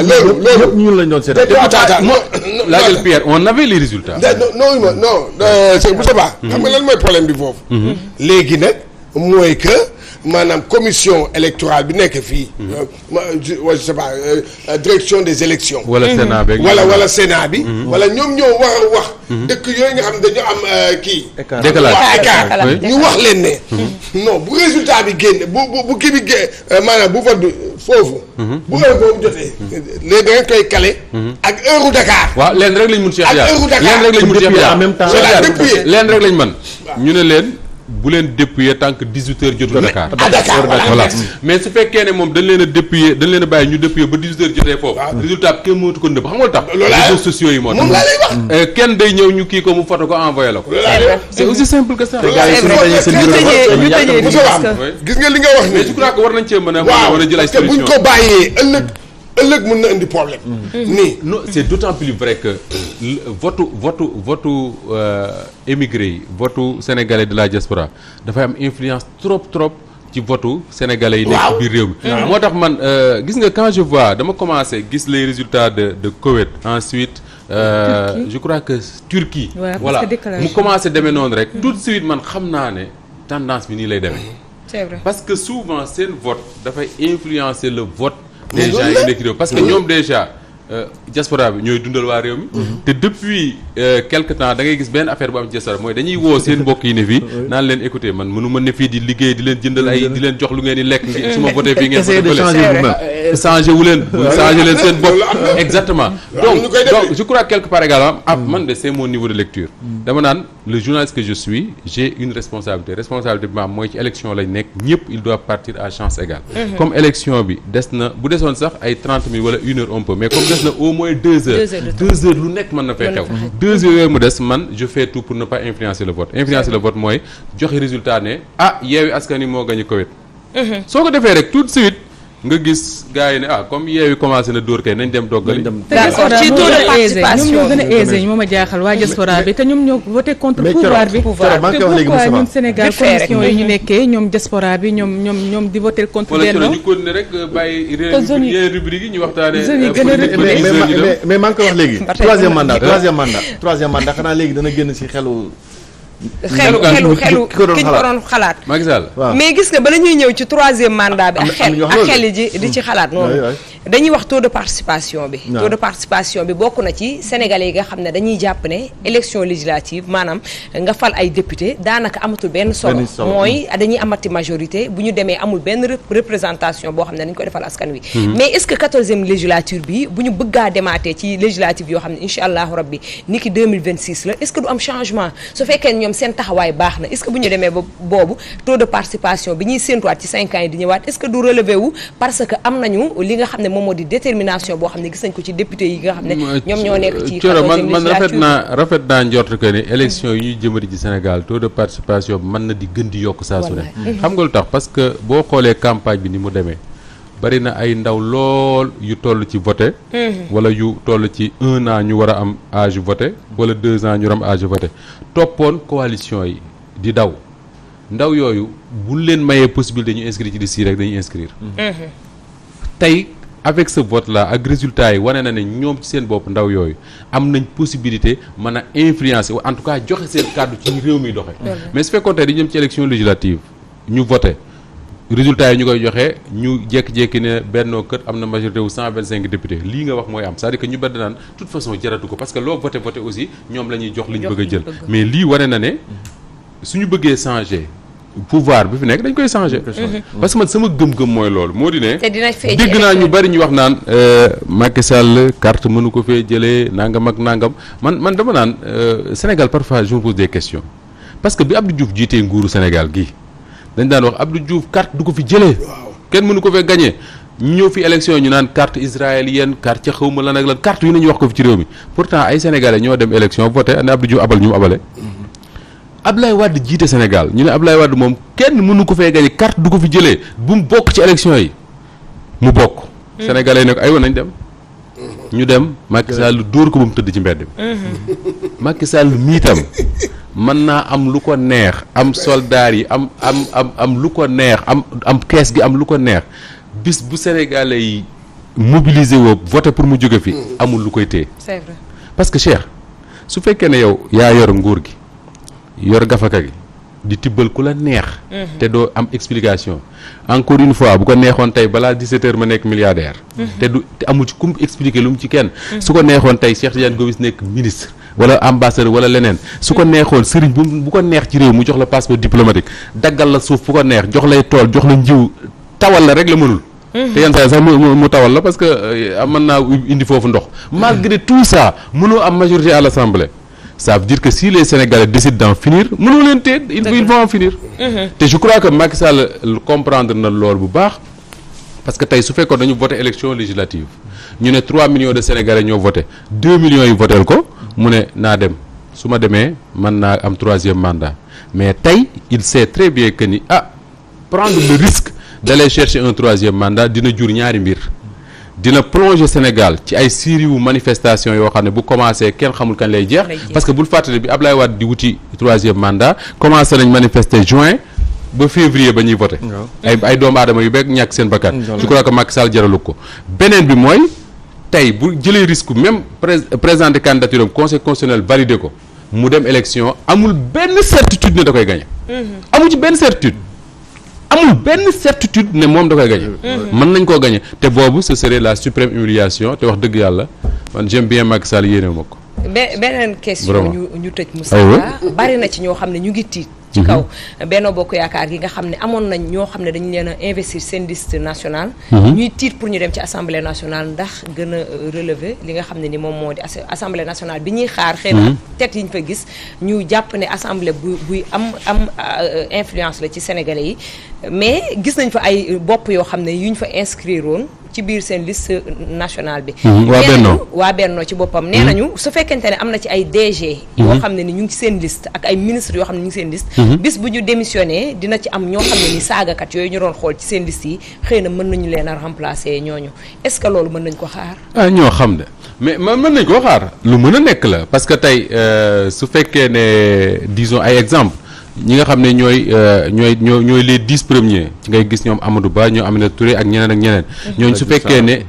loolu ñun lañ doon seetal. laajal Pierre on avait les résultats. non c'est Moussa Ba. xam nga lan mooy problème bi foofu. léegi nag mooy que. maanaam commission électorale bi nekk fii. je sais pas direction des élections. wala Sénat beeg. wala Sénat bi. wala ñoom ñoo war a wax. dëkk yooyu nga xam ne dañoo am kii. décalage ñu wax leen ne. non bu résultat bi génn bu kii bi maanaam bu vote bi foofu. bu heure boobu jotee. léegi da ngeen koy kale. ak heure Dakar. waaw leen rek lañ mun Cheikh Diar ak heure Dakar leen rek lañ mun Cheikh Diar en même temps leen rek lañ mën ñu ne leen. bu leen dépouiller tant que 18 heures jotul Dakar. voilà mais su fekkee ne moom dañ leen a dépouiller dañ leen a bàyyi ñu dépouiller ba 18 heures jotee foofu. résultat bi kenn mënatu ko nëbb xam nga lu tax. réseaux sociaux yi moo tax. moom laa lay wax. kenn day ñëw ñu kii ko mu photo ko envoyé la ko. c'est aussi simple que ça. gis nga li nga wax mais je crois que war nañ cee mën a jël ay solutions. parce que buñ ko bàyyee ëllëg mën na indi problème. nii non c'est d'autant plus vrai que votu émigré yi votu sénégalais de la diaspora dafay am influence trop ci votu sénégalais yi nekk biir réew mi. moo tax man gis nga quand je vois dama commencé gis les résultats de Koweït ensuite je crois que Turquie. voilà mu commencé demee noonu rek. tout de suite man xam naa ne tendance bi nii lay demee. c'est vrai parce que souvent seen vote dafay influencer le vote. des gens yi nekk réew parce que ñoom déjà diaspora bi ñooy dundal waa réew mi. te depuis quelque temps da ngay gis benn affaire bu am ci diaspora mooy dañuy woo seen mbokk yi ne fii naan leen écouter man mënu ma ne fii di liggéey di leen jëndal ay di leen jox lu ngeen di lekk su ma voté fii ngeen voté changé wu leen changé leen seen bopp exactement donc je crois quelque part également man de c'est mon niveau de lecture dama naan le journaliste que je suis j'ai une responsabilité bi ma am mooy ci élection lañ nekk ñëpp il doit partir à chance égale comme élection bi des na bu desoon sax ay 30 minutes wala 1 heure on peut mais comme des na au moins 2 heures lu nekk mën na fay xew 2 jours yooyu mu des man je fais tout pour ne pas influencer le vote. Influencer le vote mooy joxe résultat ne Yewwi Askan Wi moo gagné Koweït. soo ko defee rek tout de suite nga gis gars yi ne comme Yewwi commencé na dóor kay nañ dem doggali. d'accord ci taux de participation ñoom ñoo gën a aisé moo ma jaaxal waa diaspora bi te ñoom ñoo voté contre pouvoir bi. te pourquoi ñun Sénégal conditions yi ñu nekkee ñoom diaspora bi ñoom di voté contre benn. wala ñu continuer rek bàyyi yeneen rubrique yi ñu waxtaanee. mais maa ngi koy wax léegi. troisième mandat xanaa léegi dana génn ci xelu ki ko doon xalaat Macky Sall mais gis nga bala ñuy ñëw ci 3e mandat bi ak xel yi di ci xalaat noonu dañuy wax taux de participation bi taux de participation bi bokk na ci sénégalais yi nga xam ne dañuy jàpp ne élection législative maanaam nga fal ay député daanaka amatul benn solo mooy dañuy amati majorité bu ñu demee amul benn représentation boo xam ne dañ ko defal askan wi mais est-ce que 14e législature bi bu ñu bëggaa demaatee ci législative yoo xam ne incha allahu rabbi ni ki 2026 la est-ce que du am changement su fekkee ñoom seen taxawaay baax na est-ce que bu ñu demee ba boobu taux de participation bi ñuy séentuwaat ci 5 ans yi di ñëwaat est-ce que du relevé wu parce que am nañu li nga xam ne moom moo di détermination boo xam ne gis nañ ko ci député yi nga xam ne ñoom ñoo nekk ci man rafet naa njort que ni élection yi ñuy jëmati ci Sénégal taux de participation bi mën na di gën di yokk saa su ne xam nga lu tax parce que boo xoolee campagne bi ni mu demee bari na ay ndaw lool yu toll ci voté wala yu toll ci 1 an ñu war a am âge voté wala 2 ans ñu war a am âge voté toppoon coalition yi di daw ndaw yooyu bu leen mayee possibilité ñu inscrire ci liste yi rek dañuy inscrire tey avec ce vote là ak résultat yi wane na ne ñoom ci seen bopp ndaw yooyu am nañ possibilité mën a influencer en tout cas joxe seen kàddu ci réew mi doxe mais su fekkoon tey di jëm ci élection législative ñu voté résultat yi ñu koy joxe ñu jékki-jékki ne Benno Kër am na majorité wu 125 députés lii nga wax mooy am c'est-à-dire que ñu bedd naan toute façon jaratu ko parce que loo voté aussi ñoom la ñuy jox li ñu bëgg a jël mais lii wane na ne suñu bëggee changer pouvoir bi fi nekk dañ koy changer parce que man sama gëm-gëm mooy loolu moo di ne dégg naa ñu bari ñu wax naan Macky Sall carte mënu ko fee jëlee nangam ak nangam man dama naan Sénégal parfois je me pose des questions parce que bi Abdou Diouf jiitee nguuru Sénégal gii dañ daan wax Abdou Diouf carte du ko fi jëlee kenn mënu ko fee gagné ñu ñëw fi élection ñu naan carte israélienne carte ca xawma lan ak lan carte yu nañu wax ko fi ci réew mi pourtant ay sénégalais ñoo dem élection voté ne Abdou Diouf abal ñu mu abale Abdoulaye Wade jiite Sénégal ñu ne Abdoulaye Wade moom kenn mënu ko fee gagné carte du ko fi jëlee bu mu bokk ci élection yi mu bokk sénégalais ne ko aywa nañ dem ñu dem Macky Sall dóor ko ba mu tëdd ci mbedd bi Macky Sall mii tam mën naa am lu ko neex am soldaar yi am lu ko neex am kees gi am lu ko neex bis bu sénégalais yi mobiliser woo voté pour mu jóge fi amul lu koy téye c'est vrai parce que Cheikh su fekkee ne yow yaa yor nguur gi yor gafaka gi di tibbal ku la neex te doo am explication encore une fois bu ko neexoon tey balaa 17h ma nekk milliardaire te amul ci kum expliquer lu mu ci kenn su ko neexoon tey Cheikh Tidiane Gomis nekk ministre wala ambassadeur wala leneen su ko neexoon sëriñ bu ko neex ci réew mu jox la passeport diplomatique daggal la suuf bu ko neex jox lay tool jox la njiw tawal la rek la mënul te yenn saa sax mu tawal la parce que mën naa indi foofu ndox malgré tout ça mënoo am majorité à l'Assemblée ça veut dire que si les Sénégalais décident d'en finir mënoo leen tee ils vont en finir te je crois que Macky Sall comprendre na loolu bu baax parce que tey su fekkoon dañu voté élection législative ñu ne 3 millions de Sénégalais ñoo voté 2 millions yi votél ko mu ne naa dem su ma demee mën naa am 3e mandat mais tey il sait très bien que ni prendre le risque d'aller chercher un 3e mandat dina jur ñaari mbir dina plonger Sénégal ci ay série wu manifestation yoo xam ne bu commencé kenn xamul kañ lay jeex parce que bul fàttali bi Ablaye Wade di wuti 3e mandat commencé nañ manifester juin ba février ba ñuy voté ay doomu aadama yu bekk ñàkk seen bakkan je crois que Macky Sall jaralu ko beneen bi mooy tey bu jëlee risque même présenter candidature am conseil constitutionnel validé ko mu dem élection amul benn certitude ne da koy gagné amul ci benn certitude ne moom da koy gagné mën nañ koo gagné te boobu ce serait la suprême humiliation te wax dëgg yàlla man j'aime bien Macky Sall yéene ma ko beneen question ñu tëj Moussa bari na ci ñoo xam ne ñu ngi tiit ci kaw Benno Bokk Yaakaar gi nga xam ne amoon nañ ñoo xam ne dañu leen a investir seen liste nationale ñuy tiit pour ñu dem ci assemblée nationale ndax gën a relever li nga xam ne ni moom moo di assemblée nationale bi ñuy xaar xëy na tête yi ñu fa gis ñu jàpp ne assemblée buy am influence la ci sénégalais yi mais gis nañ fa ay bopp yoo xam ne yu ñu fa inscrire woon ci biir seen liste nationale bi. waa Benno ci boppam. nee nañu su fekkente ne am na ci ay DG. yoo xam ne ni ñu ngi ci seen liste ak ay ministres yoo xam ne ñu ngi seen liste. bis bu ñu démissionné dina ci am ñoo xam ne ni saagakat yooyu ñu doon xool ci seen liste yi xëy na mën nañu leen a remplacer ñooñu est-ce que loolu mën nañ ko xaar. ñoo xam de mais mën nañ koo xaar lu mën a nekk la parce que tey su fekkee ne disons ay exemple ñi nga xam ne ñooy les 10 premiers ci ngay gis ñoom Amadou Ba ñoom Aminata Touré ak ñeneen ñooñu su fekkee ne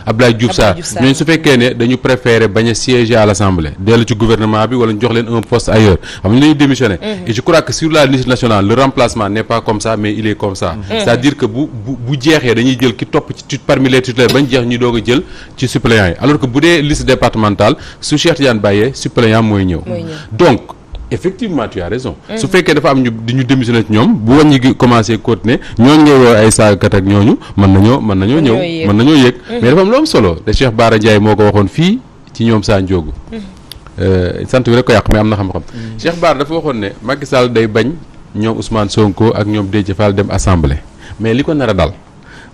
Abdoulaye Diouf Sarr ñooñu su fekkee ne dañu préférer bañ a siéger à l'Assemblée dellu ci gouvernement bi wala ñu jox leen un poste ailleurs xam nga dañuy démissionner et je crois que sur la liste nationale le remplacement n'est pas comme ça mais il est comme ça c'est-à-dire que bu jeexee dañuy jël ki topp ci parmi les titulaires bañ jeex ñu doog a jël ci suppléants yi alors que bu dee liste départementale su Cheikh Tidiane bàyyee suppléant mooy ñëw donc effectivement tu as raison su fekkee dafa am ñu démissionné ci ñoom bu wàññi gi commencé continuer ñooñu ngay woo ay saagakat ak ñooñu mën nañoo yéeg mais dafa am lu am solo te Cheikh Bara Ndiaye moo ko waxoon fii ci ñoom saa njóogu sant bi rek ko yàq mais am na xam-xam Cheikh Bara dafa waxoon ne Macky Sall day bañ ñoom Ousmane Sonko ak ñoom Déthié Fall dem assemblée mais li ko nar a dal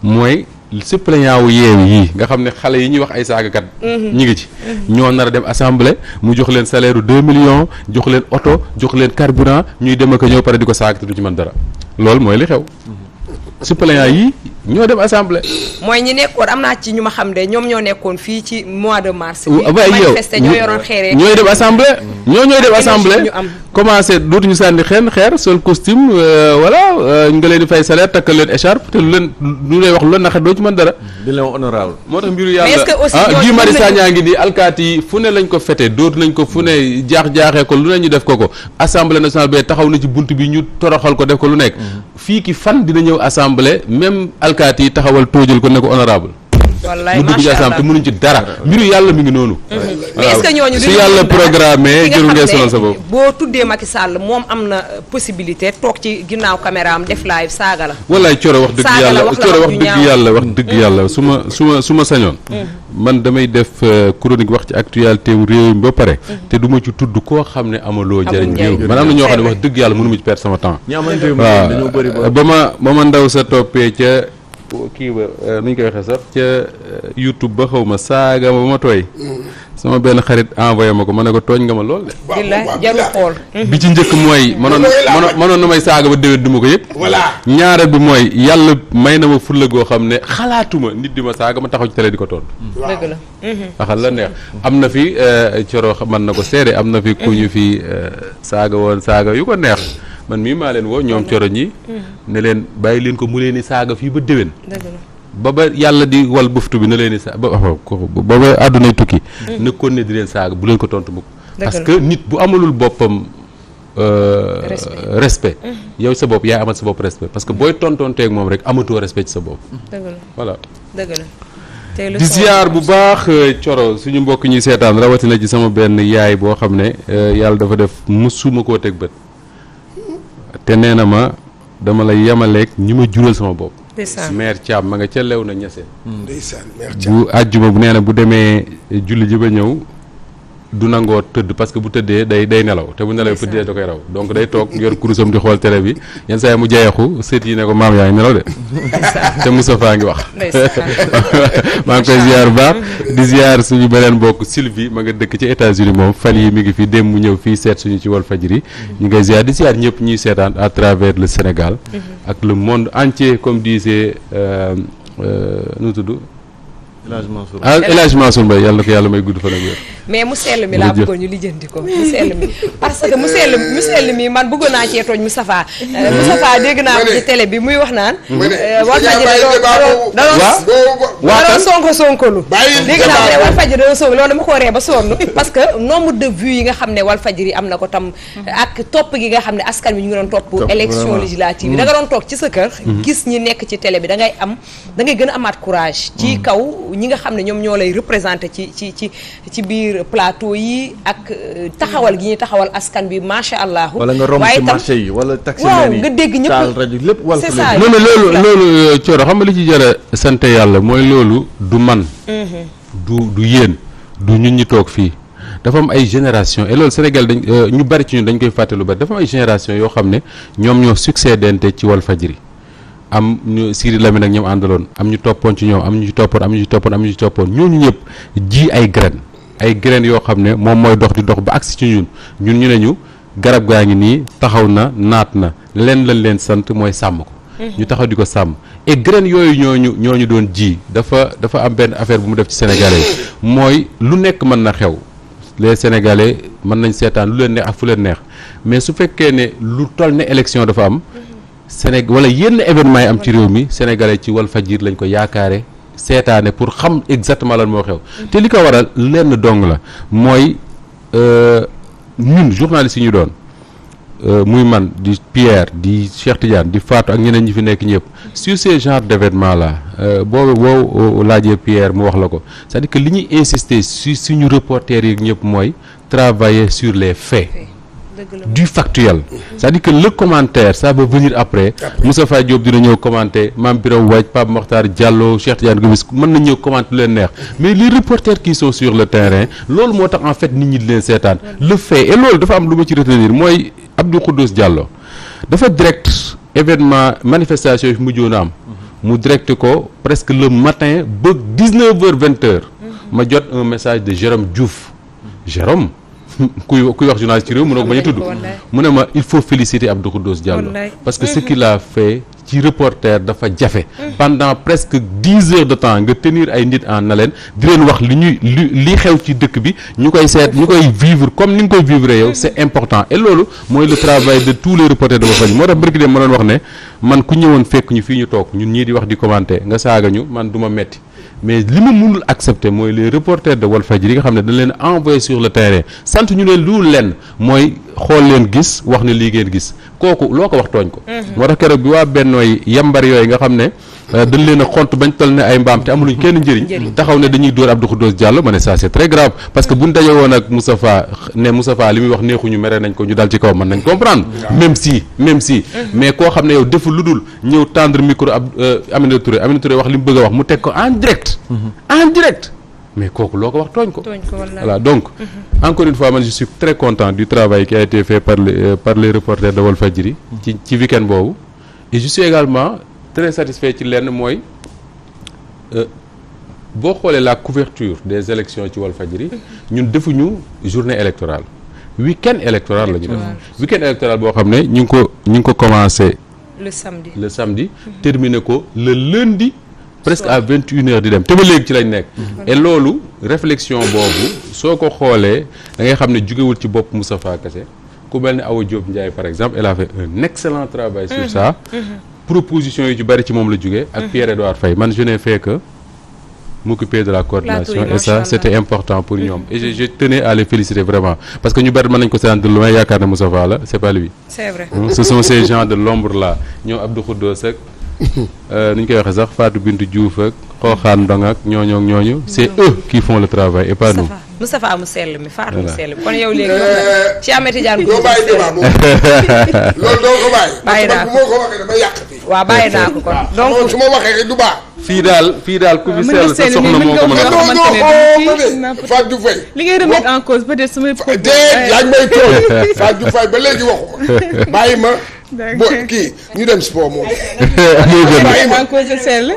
mooy suppléant wu Yewwi yii nga xam ne xale yi ñuy wax ay saagakat ñi ngi ci ñoo nar a dem assemblée mu jox leen salaire 2 millions jox leen oto jox leen carburant ñuy dem ak ñëw pare di ko saaga te du ci mën dara loolu mooy li xew suppléant yi ñoo dem assemblée. mooy ñi nekkoon am naa ci ñu ma xam de ñoom ñoo nekkoon fii ci mois de mars. manifesté ñoo yoroon xeer ñooy dem assemblée. ñooy dem assemblée commencé dootuñu sànni xeer sol costume voilà nga leen di fay salaire takkal leen écharpe te lu lay wax lu la naqar doo ci mën dara. di leen honorable. moo tax mbiru yàlla Guy Marius Sagna ngi nii alkaati yi fu ne lañ ko fete dootu nañ ko fu ne jaaxee ko lu ne ñu def ko assemblée nationale bee taxaw na ci bunt bi ñu toroxal ko def ko lu nekk fii ki fan dina ñëw assemblée même alkaati yi taxawal tóojal ko ne ko honorable wallaay mu dugg ci assemblée te mënuñ ci dara mbiru yàlla mi ngi noonu mais est-ce que ñooñu su yàlla programmé jëru ngeen sonal sa bopp boo tuddee Macky Sall moom am na possibilité toog ci ginnaaw caméra am def live saaga la wallaay Coro wax dëgg yàlla su ma sañoon man damay def chronique wax ci actualité wu réew mi ba pare te du ma ci tudd koo xam ne amaloo jëriñ réew man am na ñoo xam ne wax dëgg yàlla mënu ma ci perdre sama temps waaw ba ma ndaw sa toppee ca kii ba nu ñu koy waxee sax ca YouTube ba xaw ma saaga ma ba ma tooy sama benn xarit envoyé ma ko ma ne ko tooñ nga ma lool de. jarul xool. bi ci njëkk mooy mënoon na may saaga ba déwén du ma ko yëg. voilà ñaareel bi mooy yàlla may na ma fulla goo xam ne xalaatuma nit di ma saaga ma taxaw ci télé di ko tontu. dëgg la. waxal la neex am na fi Coro mën na ko seede am na fi ku ñu fi saaga woon saaga yu ko neex. man mii maa leen woo ñoom Coro ñi ne leen bàyyi leen ko mu leen di saaga fii ba déwén ba yàlla di wal buftu bi na leen di ba àddunay tukki nekkoon ne di leen saaga bu leen ko tontu mukk parce que nit bu amalul boppam respect yow sa bopp yaay amal sa bopp respect parce que booy tontonteeg moom rek amatoo respect ci sa bopp voilà dëgg la di ziar bu baax Coro suñu mbokk ñuy seetaan rawatina ci sama benn yaay boo xam ne yàlla dafa def musuma koo teg bët te nee na ma dama la yemaleeg ñi ma jural sama bopp. maire Thiam ma nga ca lew na ñese. bu àjjuma bu nee na bu demee julli ji ba ñëw du nangoo tëdd parce que bu tëddee day nelaw te bu nelaw tëddee da koy raw donc day toog yor kurusam di xool télé bi yenn saa yi mu jayeexu sët yi ne ko maam yaa ngi nelaw de te Moustapha ngi wax. maa ngi koy ziar bu baax di ziar suñu beneen mbokk Sylvie ma nga dëkk ci États-Unis moom fan yi mi ngi fi dem mu ñëw fii seet suñu ci Walfadjri ñu ngay ziar di ziar ñëpp ñuy seetaan à travers le Sénégal ak le monde entier comme disait nu tudd El Hadj Mansour Mbaye yàlla na ko yàlla may gudd fan ak wér mais mu sell mi laa bëggoon ñu lijjanti ko mu sell mi parce que mu sell mi man bëggoon naa cee tooñ Moustapha dégg naa ko ci télé bi muy wax naan Walfadjri da doon sonkolu dégg naa ne Walfadjri da doon sonko loolu dama ko ree ba sonn parce que nombre de vues yi nga xam ne Walfadjri am na ko tam ak topp gi nga xam ne askan wi ñu ngi doon topp élection législative yi da nga doon toog ci sa kër gis ñi nekk ci télé bi da ngay gën a amaat courage ci kaw ñi nga xam ne ñoom ñoo lay représenté ci biir plateau yi ak taxawal gi ñuy taxawal askan bi macha allah. wala nga romb ci marché yi wala taxi yi nga dégg ñëpp taal rajo lépp wala c'est ça non mais loolu Coro xam nga li ci jar a sant yàlla mooy loolu du man du yéen du ñun ñi toog fii dafa am ay génération et loolu Sénégal dañ ñu bari ci ñun dañ koy fàtte lu bari dafa am ay génération yoo xam ne ñoom ñoo succédente ci Walfadjri am ñu Siri Lamine ak ñoom àndaloon am ñu toppoon ci ñoom am ñu ci toppoon am ñu ci toppoon am ñu ci toppoon ñooñu ñëpp ji ay graines yoo xam ne moom mooy dox di dox ba agsi ci ñun ñu ne ñu garab gaa ngi nii taxaw na naat na leen lañ leen sant mooy sàmm ko. ñu taxaw di ko sàmm et graines yooyu ñooñu doon ji dafa am benn affaire bu mu def ci Sénégalais yi mooy lu nekk mën na xew les Sénégalais mën nañ seetaan lu leen neex ak fu leen neex mais su fekkee ne lu toll ne élection dafa am wala yenn événement yi am ci réew mi Sénégalais ci Walfadjri lañ ko yaakaare seetaane pour xam exactement lan moo xew te li ko waral lenn dong la mooy ñun journalistes yi ñu doon muy man di Pierre di Cheikh Tidiane di Fatou ak ñeneen ñi fi nekk ñëpp sur ces genres d'événements là boo laajee Pierre mu wax la ko c'est-à-dire que li ñuy insister suñu reporters yi ñëpp mooy travailler sur les faits du factuel c'est-à-dire que le commentaire ça va venir après Moustapha Diop dina ñëw commenter Mame Birame Wathie Pape Mokhtar Diallo Cheikh Tidiane Gomis mën na ñëw commenter leen neex mais les reporters qui sont sur le terrain loolu moo tax en fait nit ñi di leen seetaan le fait et loolu dafa am lu ma ci retenir mooy Abdou Khoudous Diallo dafa direct événement manifestation yi mujjoon a am mu direct ko presque le matin ba 19h 20h ma jot un message de Jérôme Diouf Jérôme kuy wax journaliste ci réew mënoo ko bañ a tudd mu ne ma il faut féliciter Abdou Khoudous Diallo parce que ce qu'il a fait ci reporter dafa jafe pendant presque 10 heures de temps nga tenir ay nit en haleine di leen wax li xew ci dëkk bi ñu koy seet ñu koy vivre comme ni nga koy vivre yow c'est important et loolu mooy le travail de tous les reporters de Walfadjri moo tax bërki dem ma doon wax ne man ku ñëwoon fekk ñu fii ñu toog ñun ñii di wax di commenter nga saaga ñu man du ma metti mais li ma mënul accepter mooy les reporters de Walfadjri yi nga xam ne dañ leen envoyé sur le terrain sant ñu leen lu lenn mooy xool leen gis wax ne lii ngeen gis kooku loo ko wax tooñ ko moo tax keroog bi waa bennooy yambar yooyu nga xam ne dañ leen a xont bañ toll ne ay mbaam te amuluñ kenn njëriñ taxaw ne dañuy dóor Abdou Khoudous Diallo ma ne ça c'est très grave parce que buñ daje woon ak Moustapha li muy wax neexuñu mere nañ ko ñu dal ci kaw mën nañ comprendre même si mais koo xam ne yow deful lu dul ñëw tendre micro Aminata Touré wax li mu bëgg a wax mu teg ko en direct mais kooku loo ko wax tooñ ko voilà donc encore une fois man je suis très content du travail qui a été fait par les reporters de Walfadjri ci week-end boobu et je suis également très satisfait ci lenn mooy boo xoolee la couverture des élections ci Walfadjri ñun defuñu journée électorale week-end électoral la ñu def week-end électoral boo xam ne ñu ngi ko commencé le samedi terminé ko le lundi presque à 21h di dem te ba léegi ci lañ nekk et loolu réflexion boobu soo ko xoolee da ngay xam ne jugewul ci bopp Moustapha Kassé ku mel ne Awa Diop Ndiaye par exemple elle a fait un excellent travail sur ça proposition yi ci bari ci moom la jugee ak Pierre-Edouard Faye man je n'ai fait que m'occuper de la coordination et ça c'était important pour ñoom et je tenais à les féliciter vraiment parce que ñu bari mën nañ ko seetaan de loin yaakaar ne Moustapha la c'est pas lui c'est vrai ce sont ces gens de l'ombre là ñoom Abdou Khoudous ak ni ñu koy waxee sax Fatou Bintou Diouf ak Xooxaan Ndong ak ñooñu c'est eux qui font le travail et pas nous. Moustapha mu sell mi Fatou mu sell mi kon yow léegi ci Ahmed Tidiane doo bàyyi débat moom loolu doo ko bàyyi naa ko bu ma ko waxee dama yàq fii waaw bàyyi naa ko kon donc su ma waxee rek du baax fii daal ku fi sell sa soxna moo ko mën a non Fatou Diouf Faye li ngay remettre en cause peut-être samay yaa ngi may tooñ Fatou Diouf Faye ba léegi waxuma bàyyi ma bo kii ñu dem sport moom en cause sell